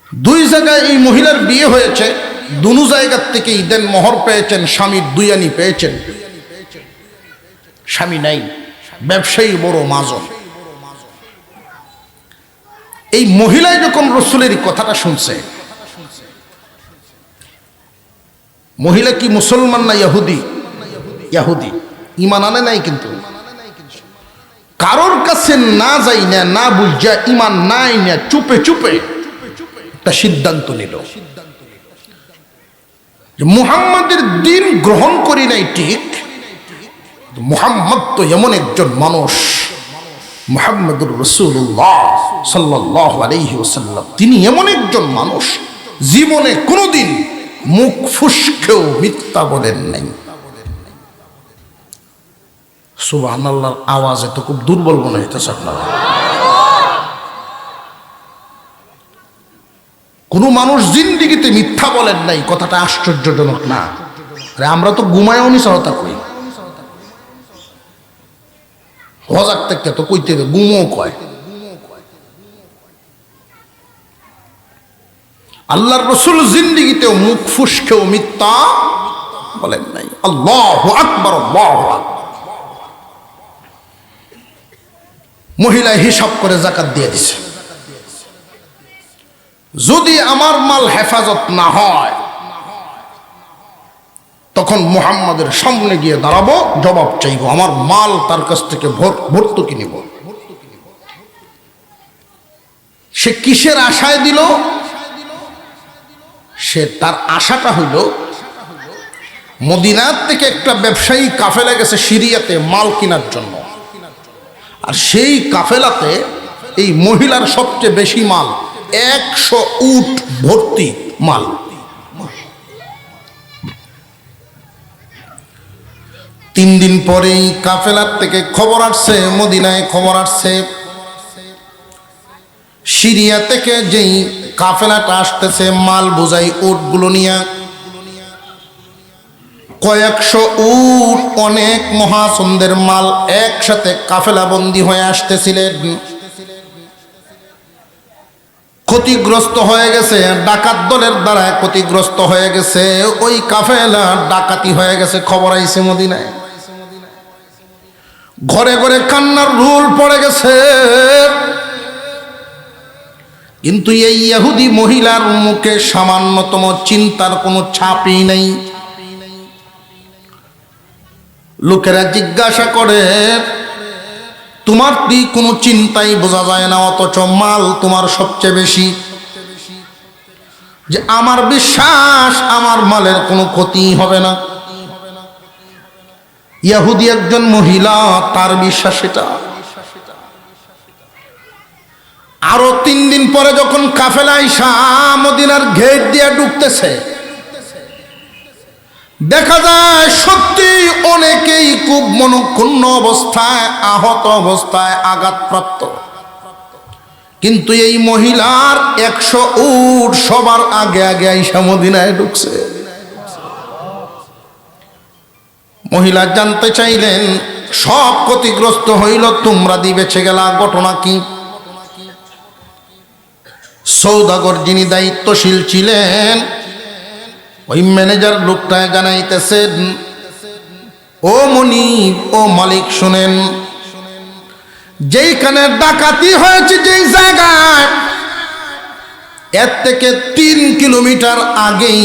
2 জায়গায় এই মহিলার বিয়ে হয়েছে, 2 জায়গার থেকে ঈদের মোহর পেয়েছেন, স্বামীর 2 আনি পেয়েছেন। স্বামী নাই, ব্যবসায়ী বড় মাজন। এই মহিলায় যখন রসুলের কথাটা শুনছে, মহিলা কি মুসলমান না ইহুদি? ইহুদি, ঈমান আনে নাই। কিন্তু কারোর কাছে না যাই না, না বুঝা, ঈমান নাই না, চুপে চুপে একটা সিদ্ধান্ত নিল যে মুহাম্মাদের দিন গ্রহণ করি নাই ঠিক, মুহাম্মদ তো এমন একজন মানুষ, মুহাম্মদুর রাসূলুল্লাহ সাল্লাল্লাহু আলাইহি ওয়াসাল্লাম, তিনি এমন একজন মানুষ জীবনে কোনোদিন মুখ ফুসকেও মিথ্যা বলেন নাই। সুবহানাল্লাহর আওয়াজ এত খুব দুর্বল মনে হইতেছে আপনারা। কোন মানুষ জিন্দিগিতে মিথ্যা বলেন নাই, কথাটা আশ্চর্যজনক না? আরে আমরা তো ঘুমায়ও নি সহতা কই, হজাক থেকে তো কইতে গুমও কয়। আল্লাহর রাসূল জিন্দিগিতেও মুখ ফুসকেও মিথ্যা বলেন নাই। আল্লাহু আকবার, আল্লাহু আকবার। মহিলা হিসাব করে যাকাত দিয়ে দিছে, যদি আমার মাল হেফাজত না হয় তখন মুহাম্মাদের সামনে গিয়ে দাঁড়াবো, জবাব চাইবো, আমার মাল তার কাছ থেকে ভর্তুকি নিব। সে কিসের আশায় দিল? সে তার আশাটা হইল মদিনার থেকে একটা ব্যবসায়ী কাফেলা গেছে সিরিয়াতে মাল কেনার জন্য, আর সেই কাফেলাতে এই মহিলার সবচেয়ে বেশি মাল, 100 উট ভর্তি মাল। তিন দিন পরেই কাফেলার থেকে খবর আসছে, মদিনায় খবর আসছে, সিরিয়া থেকে যেই কাফেলাটা আসতেছে মাল বোঝাই উটগুলো নিয়ে, কয়েকশো উট, অনেক মহাসন্দের মাল একসাথে কাফেলা বন্দী হয়ে আসতেছিলেন। ক্ষতিগ্রস্ত হয়ে গেছে, ডাকাত দলের দ্বারা ক্ষতিগ্রস্ত হয়ে গেছে, ওই কাফেলা ডাকাতি হয়ে গেছে। খবর আইছে মদিনায়, ঘরে ঘরে কান্নার রোল পড়ে গেছে। কিন্তু এই ইহুদি মহিলার মুখে সামান্যতম চিন্তার কোনো ছাপই নেই। লোকেরা জিজ্ঞাসা করে, তোমার কি কোনো চিন্তাই বোঝা যায় না, অথচ মাল তোমার সবচেয়ে বেশি। যে আমার বিশ্বাস আমার মালের কোনো ক্ষতি হবে না। ইহুদি একজন মহিলা, তার বিশ্বাস এটা। আরো 3 দিন পরে যখন কাফেলা আইসা মদিনার গেট দিয়ে ঢুকতেছে, দেখা যায় সত্যি অনেকেই খুব মনক্ষুণ্ণ অবস্থায়, আহত অবস্থায়, আঘাতপ্রাপ্ত। কিন্তু এই মহিলার 100 উট সবার আগে আগে আইসা মদিনায় ঢুকছে। মহিলা জানতে চাইলেন, সব ক্ষতিগ্রস্ত হইল, তোমরা বেঁচে গেলা, ঘটনা কি? সৌদাগর যিনি দায়িত্বশীল ছিলেন, ওই ম্যানেজার লোকটায় জানাইতেছেন, ও মনিব, ও মালিক, শুনেন, যেইখানে ডাকাতি হয়েছে যেই জায়গায়, এর থেকে 3 কিলোমিটার আগেই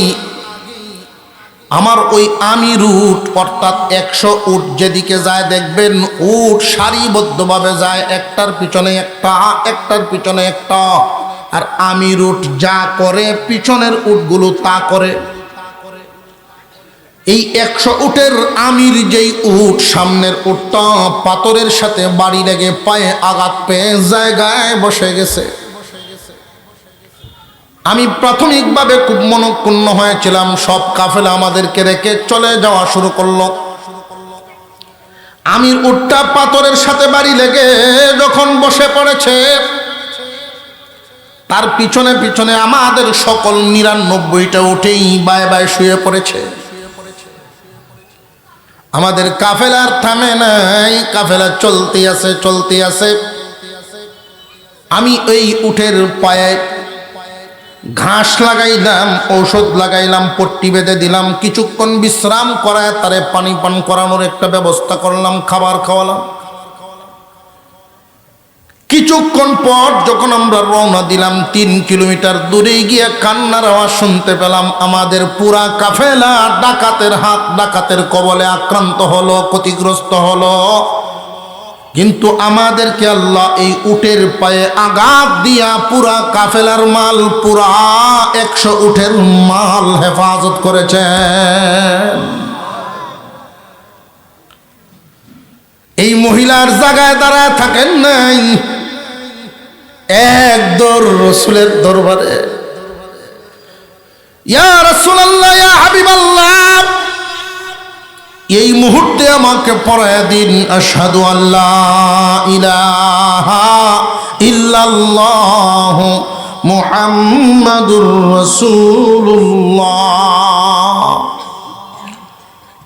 আমার ওই আমির উট, অর্থাৎ 100 উট যেদিকে যায় দেখবেন উট সারিবদ্ধভাবে যায়, একটার পিছনে একটা, একটার পিছনে একটা। আর আমির উট যা করে পিছনের উটগুলো তা করে। এই 100 উটের আমির যেই উট, সামনের উটটা পাথরের সাথে বাড়ি লেগে পায়ে আঘাত পেয়ে জায়গায় বসে গেছে। আমি প্রাথমিকভাবে খুব মনক্ষুণ্ণ হয়েছিলাম, সব কাফেলা আমাদেরকে রেখে চলে যাওয়া শুরু করলো। আমির উটটা পাথরের সাথে বাড়ি লেগে যখন বসে পড়েছে, তার পিছনে পিছনে আমাদের সকল 99টা উঠেই বায়ে বায়ে শুয়ে পড়েছে। আমাদের কাফেলার থামে নাই, কাফেলা চলতে আছে, চলতে আছে। আমি এই উটের পায়ে ঘাস লাগাইলাম, ঔষধ লাগাইলাম, পট্টি বেঁধে দিলাম, কিছুক্ষণ বিশ্রাম করায় তারে পানি পান করানোর একটা ব্যবস্থা করলাম, খাবার খাওয়ালাম। কিছুক্ষণ পর যখন আমরা রওনা দিলাম, 3 কিলোমিটার দূরে গিয়ে কান্নার আওয়াজ শুনতে পেলাম। আমাদের পুরা কাফেলা ডাকাতের কবলে আক্রান্ত হলো, ক্ষতিগ্রস্ত হলো। কিন্তু আমাদেরকে আল্লাহ এই উটের পায়ে আঘাত দিয়া পুরা কাফেলার মাল, পুরা 100 উটের মাল হেফাজত করেছেন। এই মহিলার জায়গায় দাঁড়ায় থাকেন নাই, এক দৌড় রসুলের দরবারে, ইয়া রাসূলুল্লাহ, ইয়া হাবিবাল্লাহ, এই মুহূর্তে আমাকে পড়ায় দিন আশহাদু আল্লা ইলাহা ইল্লাল্লাহ মুহাম্মাদুর রাসূলুল্লাহ।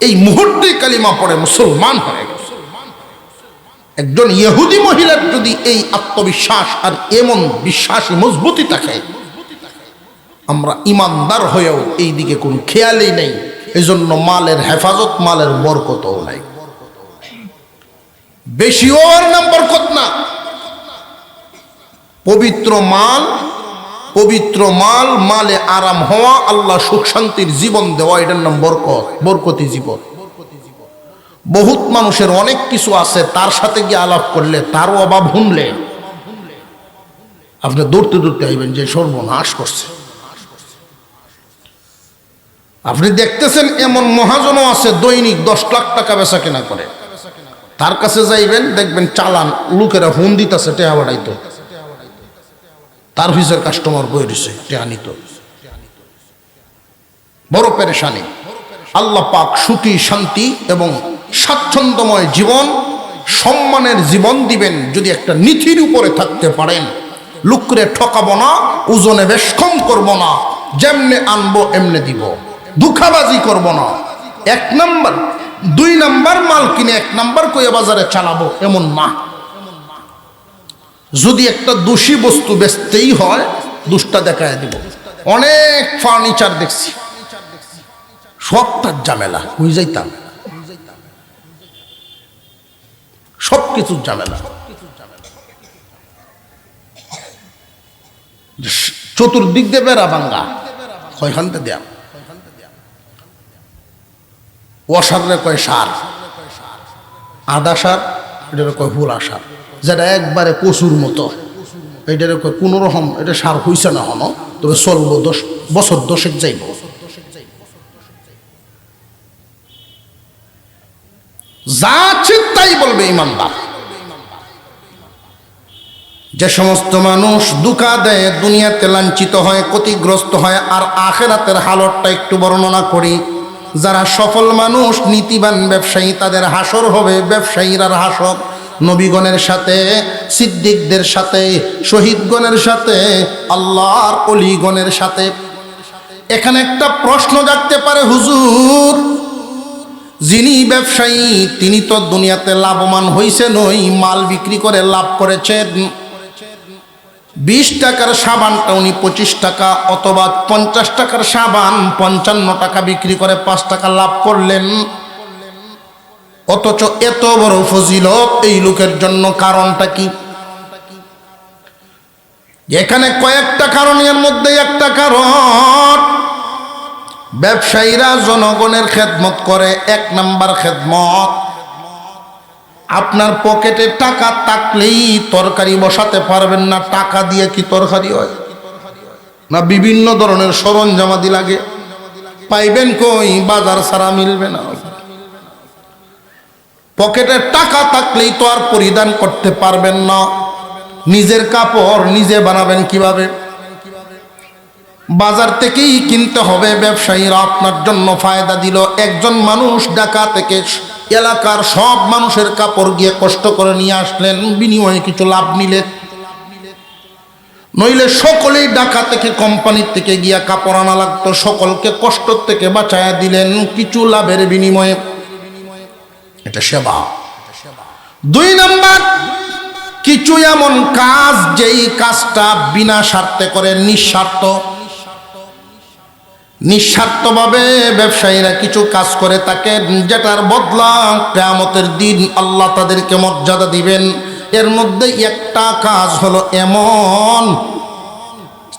এই মুহূর্তে কালিমা পড়ে মুসলমান হয়ে গেল। একজন ইহুদি মহিলার যদি এই আত্মবিশ্বাস আর এমন বিশ্বাসী মজবুতি থাকে, আমরা ইমানদার হয়েও এই দিকে কোনো খেয়ালই নেই। এই জন্য মালের হেফাজত, মালের বরকতও নাই। বেশি ওর নাম বরকত না। পবিত্র মাল, মালে আরাম হওয়া, আল্লাহ সুখ শান্তির জীবন দেওয়া, এটার নাম বরকত, বরকতি জীবন। বহুত মানুষের অনেক কিছু আছে, তার সাথে গিয়ে আলাপ করলে, তারও অভাব শুনলে আপনি দৌড়তে দৌড়তে আইবেন যে সর্বনাশ করছে। আপনি দেখতেছেন এমন মহাজনও আছে দৈনিক 10 লাখ টাকা বেচা কেনা করে, তার কাছে যাইবেন দেখবেন চালান লোকেরা ফোন দিতেছে টেহা বাড়াইতো, তার ভিসের কাস্টমার বই দিছে টেহা নিত। বড় পেরেশানি। আল্লাহ পাক সুখী, শান্তি এবং স্বাচ্ছন্দ্যময় জীবন, সম্মানের জীবন দিবেন যদি একটা নীতির উপরে থাকতে পারেন। লুকরে ঠকাবো না, ওজনে বেশ কম করবো না, যেমনে আনবো এমনে দিব, ধোঁকাবাজি করব না। 1 নাম্বার 2 নাম্বার মাল কিনে 1 নাম্বার কইয়া বাজারে চালাবো এমন না। যদি একটা দোষী বস্তু বেচতেই হয়, দুষ্টা দেখায় দিব। অনেক ফার্নিচার দেখছি, সবটার ঝামেলা, হয়ে যাইতাম সব কিছুর ঝামেলা। চতুর্দিক দিয়ে বেড়া ভাঙ্গা, কয়খানতে দেয়া ওয়াসারে কয় সার, আদা সার, এটারে কয় হুলা সার, যেটা একবারে কচুর মতো, এটারে কয় কোন রকম এটা সার হইছে না হনো, তবে চলবো 10 বছর 10 যাইব। যা তাই বলবে ইমানদার। যে সমস্ত মানুষ ধোঁকা দেয়, দুনিয়াতে লাঞ্ছিত হয়, ক্ষতিগ্রস্ত হয়, আর আখিরাতের হালতটা একটু বর্ণনা করি। যারা সফল মানুষ, নীতিবান ব্যবসায়ী, তাদের হাসর হবে ব্যবসায়ীরা হাসর নবীগণের সাথে, সিদ্দিকদের সাথে, শহীদগণের সাথে, আল্লাহর ওলিগণের সাথে। এখানে একটা প্রশ্ন জাগতে পারে, হুজুর, যিনি ব্যবসায়ী তিনি তো দুনিয়াতে লাভবান হইছেন, ওই মাল বিক্রি করে লাভ করেছেন। 20 টাকার সাবানটা উনি 25 টাকা, অথবা 50 টাকার সাবান 55 টাকা বিক্রি করে 5 টাকা লাভ করলেন। অথচ এত বড় ফজিলত এই লোকের জন্য, কারণটা কি? এখানে কয়েকটা কারণ, এর মধ্যে একটা কারণ, ব্যবসায়ীরা জনগণের খেদমত করে। 1 নাম্বার খেদমত, আপনার পকেটে টাকা থাকলেই তরকারি বসাতে পারবেন না। টাকা দিয়ে কি তরকারি হয়? না বিভিন্ন ধরনের সরঞ্জামাদি লাগে, পাইবেন কই? বাজার ছাড়া মিলবে না। পকেটে টাকা থাকলেই তো আর পরিধান করতে পারবেন না। নিজের কাপড় নিজে বানাবেন কিভাবে? বাজার থেকেই কিনতে হবে। ব্যবসায়ীরা আপনার জন্য ফায়দা দিল। একজন মানুষ ঢাকা থেকে এলাকার সব মানুষের কাপড় গিয়ে কষ্ট করে নিয়ে আসলেন, বিনিময়ে কিছু লাভ নিলেন। নইলে সকলেই ঢাকা থেকে কোম্পানির থেকে গিয়া কাপড় আনা লাগতো, সকলকে কষ্ট থেকে বাঁচায়া দিলেন কিছু লাভের বিনিময়ে। এটা সেবা। 2 নাম্বার, কিছু এমন কাজ যেই কাজটা বিনা স্বার্থে করে, নিঃস্বার্থ। নিঃস্বার্থভাবে ব্যবসায়ীরা কিছু কাজ করে থাকেন, যেটার বদলা কিয়ামতের দিন আল্লাহ তাদেরকে মর্যাদা দিবেন। এর মধ্যে একটা কাজ হলো এমন,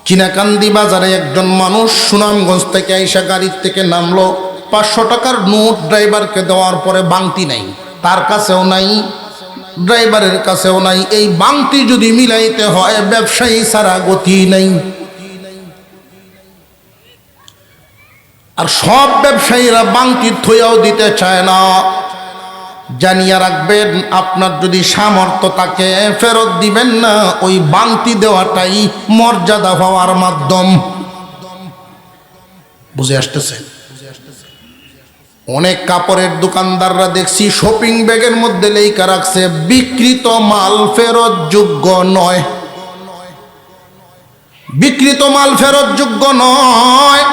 চিনাকান্দি বাজারে একজন মানুষ সুনামগঞ্জ থেকে আইসা গাড়ির থেকে নামলো, 500 টাকার নোট ড্রাইভারকে দেওয়ার পরে বাংতি নাই, তার কাছেও নাই, ড্রাইভারের কাছেও নাই। এই বাংতি যদি মিলাইতে হয় ব্যবসায়ী ছাড়া গতি নাই। আর সব ব্যবসায়ীরা বাংতি থইয়াও দিতে চায় না। জানিয়া রাখবেন, আপনার যদি সামর্থ্য থাকে ফেরত দিবেন না, ওই বাংতি দেওয়াটাই মর্যাদা পাওয়ার মাধ্যম। বুঝে আসতেছে? অনেক কাপড়ের দোকানদাররা দেখছি শপিং ব্যাগের মধ্যে লেখা রাখছে বিক্রিত মাল ফেরত যোগ্য নয়। বিক্রিত মাল ফেরত যোগ্য নয়,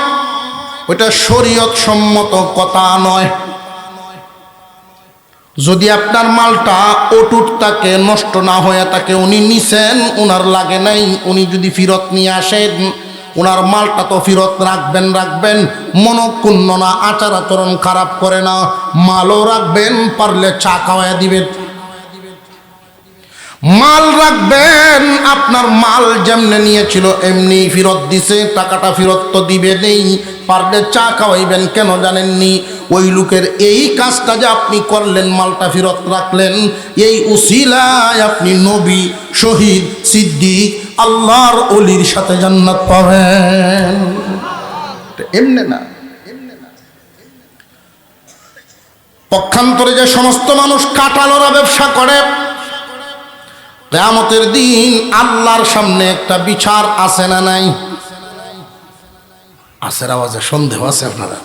ওটা শরীয়ত সম্মত কথা নয়। যদি আপনার মালটা অটুট থাকে, নষ্ট না হয়ে থাকে, উনি নিছেন, উনার লাগে নাই, উনি যদি ফেরত নিয়ে আসেন, ওনার মালটা তো ফেরত রাখবেন, মনক্ষুণ্ণ না, আচার আচরণ খারাপ করে না, মালও রাখবেন, পারলে চা খাওয়াইয়া দিবেন। মাল রাখবেন, আপনার মাল যেমনে নিয়েছিল এমনি ফেরত দিছে, টাকাটা ফেরত তো দিবে নেই, পারলে চা খাওয়াইবেন। কেন জানেননি? ওই লোকের এই কাজটা যে আপনি করলেন, মালটা ফেরত রাখলেন, এই উসিলায় আপনি নবী, শহীদ, সিদ্দিক, আল্লাহর ওলির সাথে জান্নাত পাবেন। এমনি না। পক্ষান্তরে যে সমস্ত মানুষ কাঁটালরা ব্যবসা করে, কিয়ামতের দিন আল্লাহর সামনে একটা বিচার আছে না নাই? আছের আওয়াজে সন্দেহ আছে আপনারা?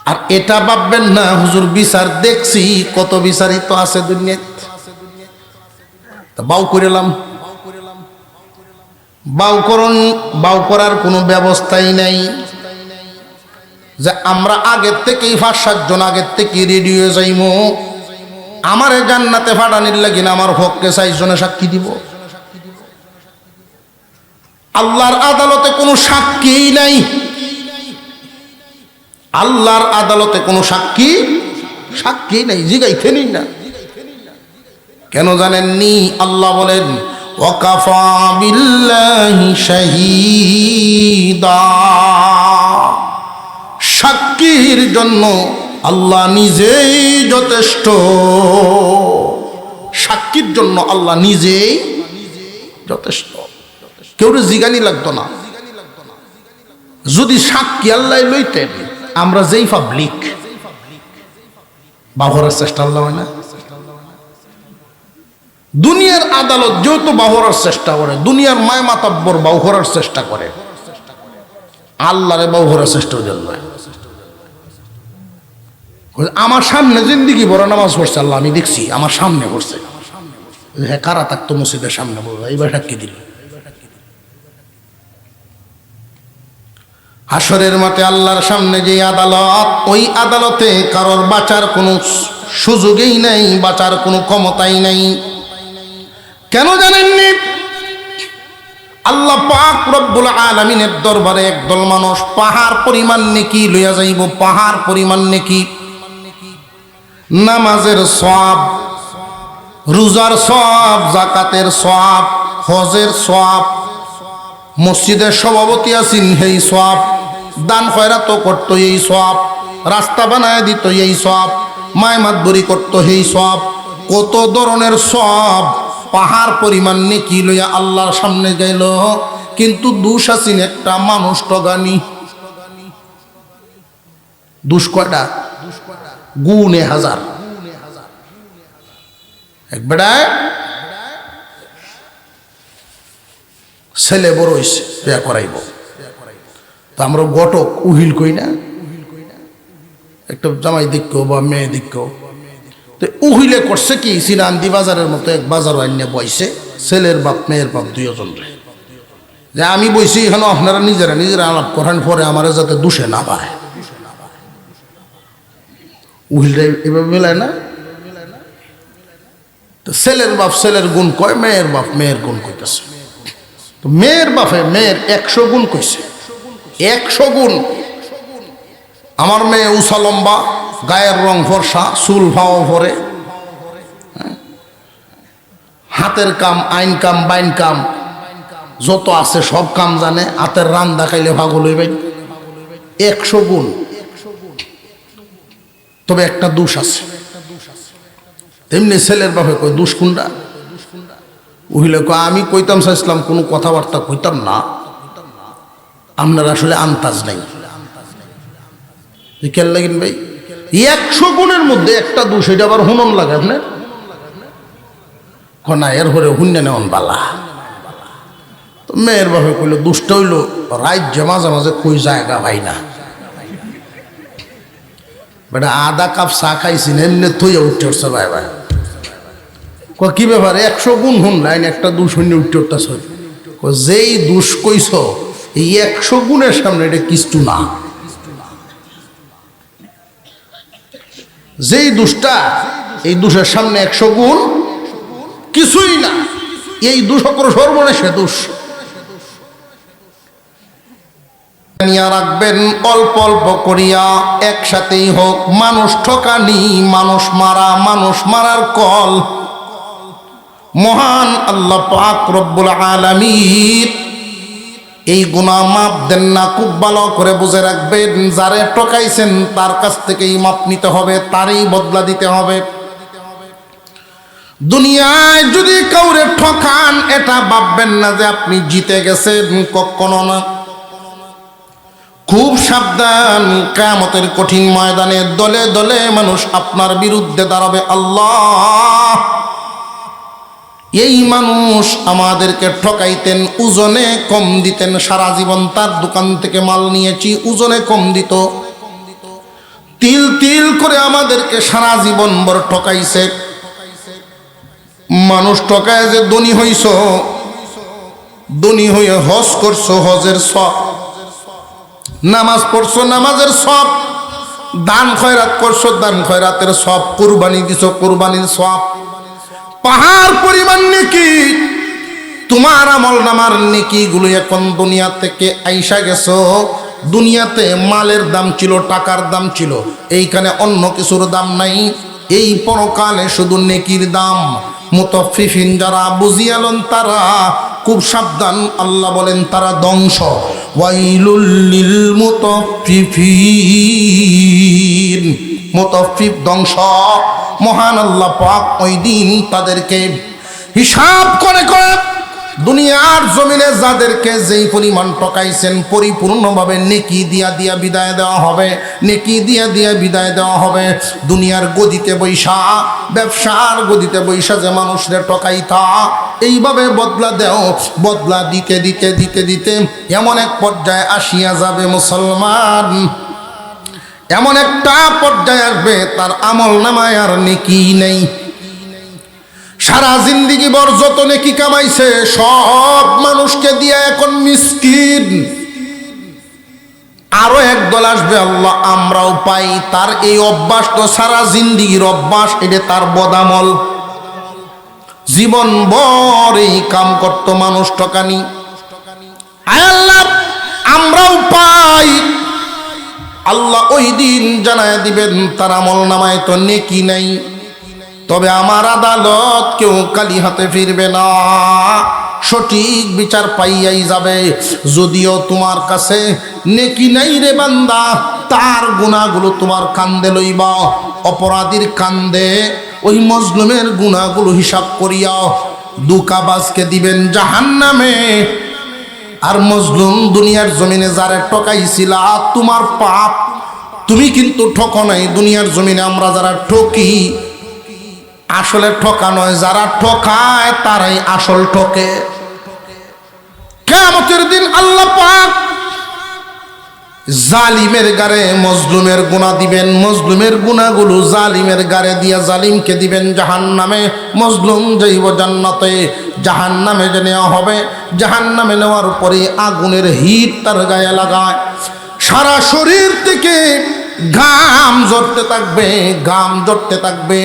আর এটা ভাববেন না হুজুর বিচার দেখছি, কত বিচারই তো আছে দুনিয়াতে, বাউ করিলাম, বাউ করার কোনো ব্যবস্থাই নাই। যে আমরা আগের থেকেই 5-7 জন আগের থেকে রেডি হয়ে যাইমো, আমারে জান্নাতে ফাটানির লাগি না, আমার হককে 4 জনে সাক্ষী দিব। আল্লাহর আদালতে কোনো সাক্ষী নাই, আল্লাহর আদালতে কোনো সাক্ষী নাই, জিগাইতেনই না। কেন জানেননি? আল্লাহ বলেন ওয়াকাফা বিল্লাহি শাহীদা, সাক্ষীর জন্য আল্লাহ নিজেই যথেষ্ট। সাক্ষীর জন্য আল্লাহ নিজেই যথেষ্ট, কেউ জিগানি লাগতো না। যদি সাক্ষী আল্লাহ লইতেন, আমরা যেই পাবলিক বাহরার চেষ্টা আল্লাহ হয় না। দুনিয়ার আদালত যেহেতু বাহরার চেষ্টা করে, দুনিয়ার মায় মাতাব্বর বাহরার চেষ্টা করে, আল্লাহরে বাহরার চেষ্টা জন্য। আমার সামনে জিন্দিগি বড় নামাজ পড়ছে আল্লাহ, আমি দেখছি আমার সামনে পড়ছে। হ্যাঁ, কারা থাকতো মসজিদের সামনে বলবো, এইবার সাক্ষী দিল। হাসরের মাঠে আল্লাহর সামনে যে আদালত, ওই আদালতে কারোর বাঁচার কোনো সুযোগই নাই, বাঁচার কোনো ক্ষমতাই নাই। কেন জানেননি? আল্লাহ পাক রব্বুল আলামিনের দরবারে একদল মানুষ পাহাড় পরিমাণ নেকি লইয়া যাইব, পাহাড় পরিমাণ নেকি। নামাজের সওয়াব, রোজার সওয়াব, যাকাতের সওয়াব, হজের সওয়াব, মসজিদের সভাপতি আছেন এই সওয়াব, দান খয়রাত করতো এই সওয়াব, রাস্তা বানায় দিত এই সওয়াব, মায় মাতবরি করতো এই সওয়াব, কত ধরনের সওয়াব, পাহাড় পরিমাণ নেকি লইয়া আল্লাহর সামনে গেল। কিন্তু দোষ আছেন একটা, মানুষ টগানি। দোষ কয়টা? গুণে হাজার। এক বেড়ায় ছেলে বড় হয়েছে, বিয়া করাইব, তো আমরা গটক উহিল কই না, একটা জামাই দিক্ষ বা মেয়ে দিক্ষ, তো উহিলে করছে কি, সিনান্দি বাজারের মতো এক বাজার আইনে বইছে, ছেলের বাপ মেয়ের বাপ দুইজন রে, যে আমি বইছি এখানে, আপনারা নিজেরা আলাপ করেন, পরে আমার যাতে দোষে না পায়। উহিলটা এভাবে মেলায় না। তো ছেলের বাপ ছেলের গুণ কয়, মেয়ের বাপ মেয়ের গুণ কইতেছে। তো মেয়ের বাপে মেয়ের 100 গুণ কইছে, 100 গুণ। আমার মেয়ে উষা লম্বা, গায়ের রং ফর্সা, চুল ভাও ভরে, হাতের কাম, আইন কাম, বাইন কাম যত আছে সব কাম জানে, হাতের রান দেখাইলে ভাগল হইবেন। 100 গুণ। তবে একটা দোষ আছে, তেমনি ছেলের বাপে কই দোষ কোনটা? উহিলে কয় আমি কইতাম চাইছিলাম কোনো কথাবার্তা কইতাম না, আপনার আসলে আন্তাজ নাই। খেয়াল লাগেন ভাই, 100 গুণের মধ্যে একটা দোষ, এটা আবার হুনন লাগে আপনার না, এর হরে হুন্যে নেওয়ান বালা। তো মেয়ের বাপে কইলো দুষ্ট হইল রাজ্যে মাঝে মাঝে কই জায়গা ভাই না, বেটা আধা কাপ চা খাইছি এমনি থইয়া উঠতে উঠছে ভাই ভাই। কি ব্যাপার 100 গুণ হুন লাইন একটা দুষ শূন্য উঠতে উঠতেছ, যেই দুষ কইছ এই 100 গুণের সামনে এটা কিছু না। যেই দুষ্টা এই দুষের সামনে 100 গুণ কিছুই না। এই দুষ অপর সর্বনেশে দুষ। রাখবেন অল্প অল্প করিয়া একসাথেই হোক, মানুষ ঠকানি, মানুষ মারা, মানুষ মারার কল। মহান আল্লাহ পাক রব্বুল আলামিন এই গুনাহ মাপ দেন না। খুব ভালো করে বুঝে রাখবেন, যারে ঠকাইছেন তার কাছ থেকেই মাপ নিতে হবে, তারই বদলা দিতে হবে। দুনিয়ায় যদি কাউরে ঠকান এটা ভাববেন না যে আপনি জিতে গেছেন, কখনো না। খুব সাবধান, কিয়ামতের কঠিন ময়দানে দলে দলে মানুষ আপনার বিরুদ্ধে দাঁড়াবে। আল্লাহ, এই মানুষ আমাদেরকে ঠকাইতেন, ওজনে কম দিতেন, সারা জীবন তার দোকান থেকে মাল নিয়েছি, ওজনে কম দিত, তিল তিল করে আমাদেরকে সারা জীবন ভর ঠকাইছে। মানুষ ঠকায় যে ধনী হইছ, ধনী হয়ে হজ করছো, হজের সব, নামাজ পড়ছো, নামাজের সব, দান খয়রাত করছো, দান খয়রাতের সব, কুরবানি দিছো, কুরবানির সব, পাহাড় পরিমাণ নেকি। তোমার আমল নামার নেকি গুলো এখন দুনিয়া থেকে আইসা গেছো। দুনিয়াতে মালের দাম ছিল, টাকার দাম ছিল, এইখানে অন্য কিছুর দাম নাই। এই পরকালে শুধু নেকির দাম। মুতাফফিফিন যারা বুঝিয়ালেন তারা খুব সাবধান, আল্লাহ বলেন তারা ধ্বংস। ওয়াইলুল লিল মুতাফফিফিন, মুতাফফিফ ধ্বংস। মহান আল্লাহ পাক ওই দিন তাদেরকে হিসাব করে করে দুনিয়ার জমিনে যাদেরকে যেই পরিমাণ ঠকাইছেন পরিপূর্ণভাবে নেকি দিয়া দিয়া বিদায় দেওয়া হবে, নেকি দিয়া দিয়া বিদায় দেওয়া হবে। দুনিয়ার গদিতে বৈশা, ব্যবসার গদিতে বৈশা যে মানুষদের ঠকাইতা, এইভাবে বদলা দেও, বদলা দিতে দিতে দিতে দিতে এমন এক পর্যায়ে আসিয়া যাবে মুসলমান, এমন একটা পর্যায়ে আসবে তার আমল নামায় আর নেকি নেই। সারা জিন্দিগি বর যত নেকি কামাইছে সব মানুষকে দিয়ে এখন মিসকিন। আরো একদল আসবে, আল্লাহ আমরাও পাই। তার এই অভ্যাস তো সারা জিন্দিগির অভ্যাস, এটা তার বদামল, জীবন ভর এই কাম করতো, মানুষ ঠকানি। আল্লাহ আমরাও পাই, আল্লাহ ওই দিন জানায় দিবেন তার আমল নামায় তো নেকি নাই। তবে আমার আদালত কেউ কালি হাতে ফিরবে না, সঠিক বিচার পাইয়াই যাবে। যদিও তোমার কাছে নেকি নাই রে বান্দা, তার গুনাহগুলো তোমার কান্দে লইবা, অপরাধীর কান্দে ওই মজলুমের গুনাহগুলো হিসাব করিয়া দুকাবাজকে দিবেন জাহান্নামে। আর মজলুম দুনিয়ার জমিনে যারা ঠকাইছিলা, তোমার পাপ, তুমি কিন্তু ঠকো নাই। দুনিয়ার জমিনে আমরা যারা ঠকি, আসলে ঠকা নয়, যারা ঠকায় তারাই আসল ঠকে। কিয়ামতের দিন আল্লাহ পাক জালিমের গারে মজলুমের গুনাহ দিবেন, মজলুমের গুনাহগুলো জালিমের গারে দিয়া জালিমকে দিবেন জাহান্নামে, মজলুম যাইব জান্নাতে। জাহান্নামে যে নেওয়া হবে, জাহান্নামে নেওয়ার পরে আগুনের হিট তার গায়ে লাগায়, সারা শরীর থেকে ঘাম ঝরতে থাকবে, ঘাম ঝরতে থাকবে।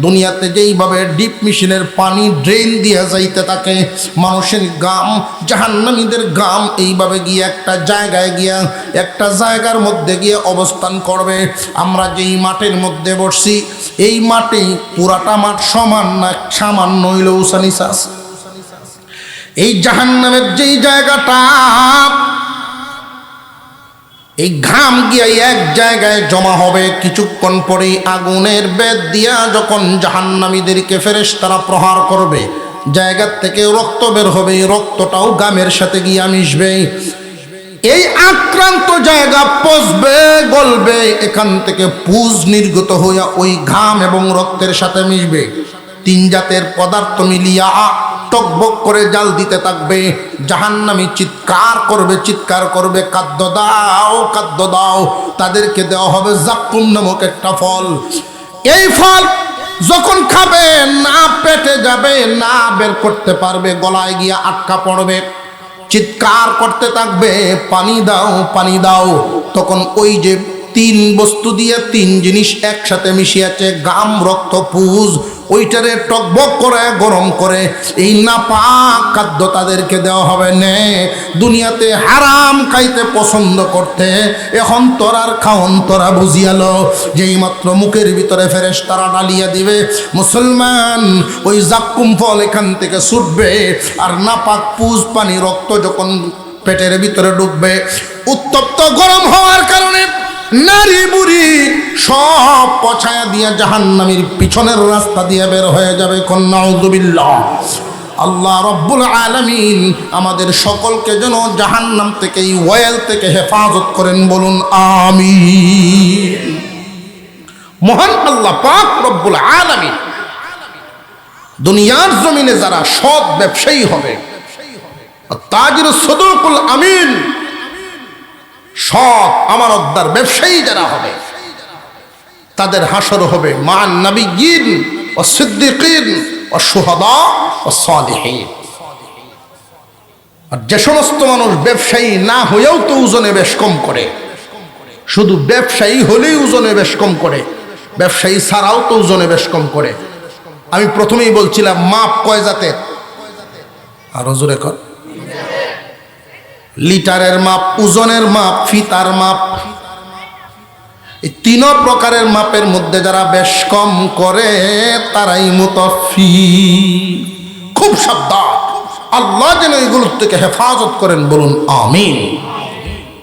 দুনিয়াতে যেইভাবে ডিপ মেশিনের পানি ড্রেন দিয়ে যাইতে থাকে, মানুষের গাম, জাহান্নামীদের গাম এইভাবে গিয়ে একটা জায়গায় গিয়া একটা জায়গার মধ্যে গিয়ে অবস্থান করবে। আমরা যেই মাঠের মধ্যে বসছি, এই মাঠে পুরাটা মাঠ সমান না, সামান্য হইলেও উঁচানিচা আছে। এই জাহান্নামের যেই জায়গাটা, এই ঘাম গিয়ে এক জায়গায় জমা হবে। কিছুক্ষণ পরেই আগুনের বেদ দিয়া যখন জাহান্নামীদেরকে ফেরেশতারা প্রহার করবে, জায়গা থেকে রক্ত বের হবে, রক্তটাও ঘামের সাথে গিয়া মিশবে। এই আক্রান্ত জায়গা পচবে, গলবে, এখান থেকে পুজ নির্গত হইয়া ওই ঘাম এবং রক্তের সাথে মিশবে। তিন জাতের পদার্থ মিলিয়া টকবক করে জাল দিতে থাকবে। জাহান্নামী চিৎকার করবে, খাদ্য দাও, খাদ্য দাও। তাদেরকে দেওয়া হবে জাক্কুম নামক একটা ফল। এই ফল যখন খাবে, না পেটে যাবে, না বের করতে পারবে, গলায় গিয়ে আটকা পড়বে, চিৎকার করতে থাকবে, পানি দাও, পানি দাও। তখন ওই যে তিন বস্তু দিয়ে তিন জিনিস একসাথে মিশিয়েছে, গাম, রক্ত, পুজ, ওইটারে টকবক করে গরম করে এই নাপাক খাদ্য তাদেরকে দেওয়া হবে। নে দুনিয়াতে হারাম খাইতে পছন্দ করতে, এখন তোরার খাওন তোরা বুঝিয়ালো। যেই মাত্র মুখের ভিতরে ফেরেশতারা ডালিয়া দিবে, মুসলমান ওই জাক্কুম ফল এখান থেকে ছুটবে, আর নাপাক পুজ, পানি, রক্ত যখন পেটের ভিতরে ঢুকবে, উত্তপ্ত গরম হওয়ার কারণে নারী বুড়ি সব পছায়া দিয়া জাহান্নামীর পিছনের রাস্তা দিয়ে বের হয়ে যাবে। নাউযুবিল্লাহ। আল্লাহ রব্বুল আলামিন আমাদের সকলকে যেন জাহান্নাম থেকে, এই ওয়েল থেকে হেফাজত করেন, বলুন আমিন। মহান আল্লাহ পাক রব্বুল আলামিন দুনিয়ার জমিনে যারা সৎ ব্যবসায়ী হবে, তাজির সদুকুল আমিন, সৎ আমানতদার ব্যবসায়ী যারা হবে, তাদের হাসর হবে মান নবিয়্যিন ও সিদ্দিকিন ও শুহাদা ও সালিহিন। আর যে সমস্ত মানুষ ব্যবসায়ী না হয়েও তো ওজনে বেশ কম করে, শুধু ব্যবসায়ী হলেই ওজনে বেশ কম করে, ব্যবসায়ী ছাড়াও তো ওজনে বেশ কম করে। আমি প্রথমেই বলছিলাম মাপ কয় জাতের, আরো জোরে কর। লিটারের মাপ, ওজনের মাপ, ফিতার মাপ, এই তিন প্রকারের মাপের মধ্যে যারা বেশ কম করে তারাই মুতাফফি। খুব সাবধান, আল্লাহ যেন এগুলোর থেকে হেফাজত করেন, বলুন আমিন।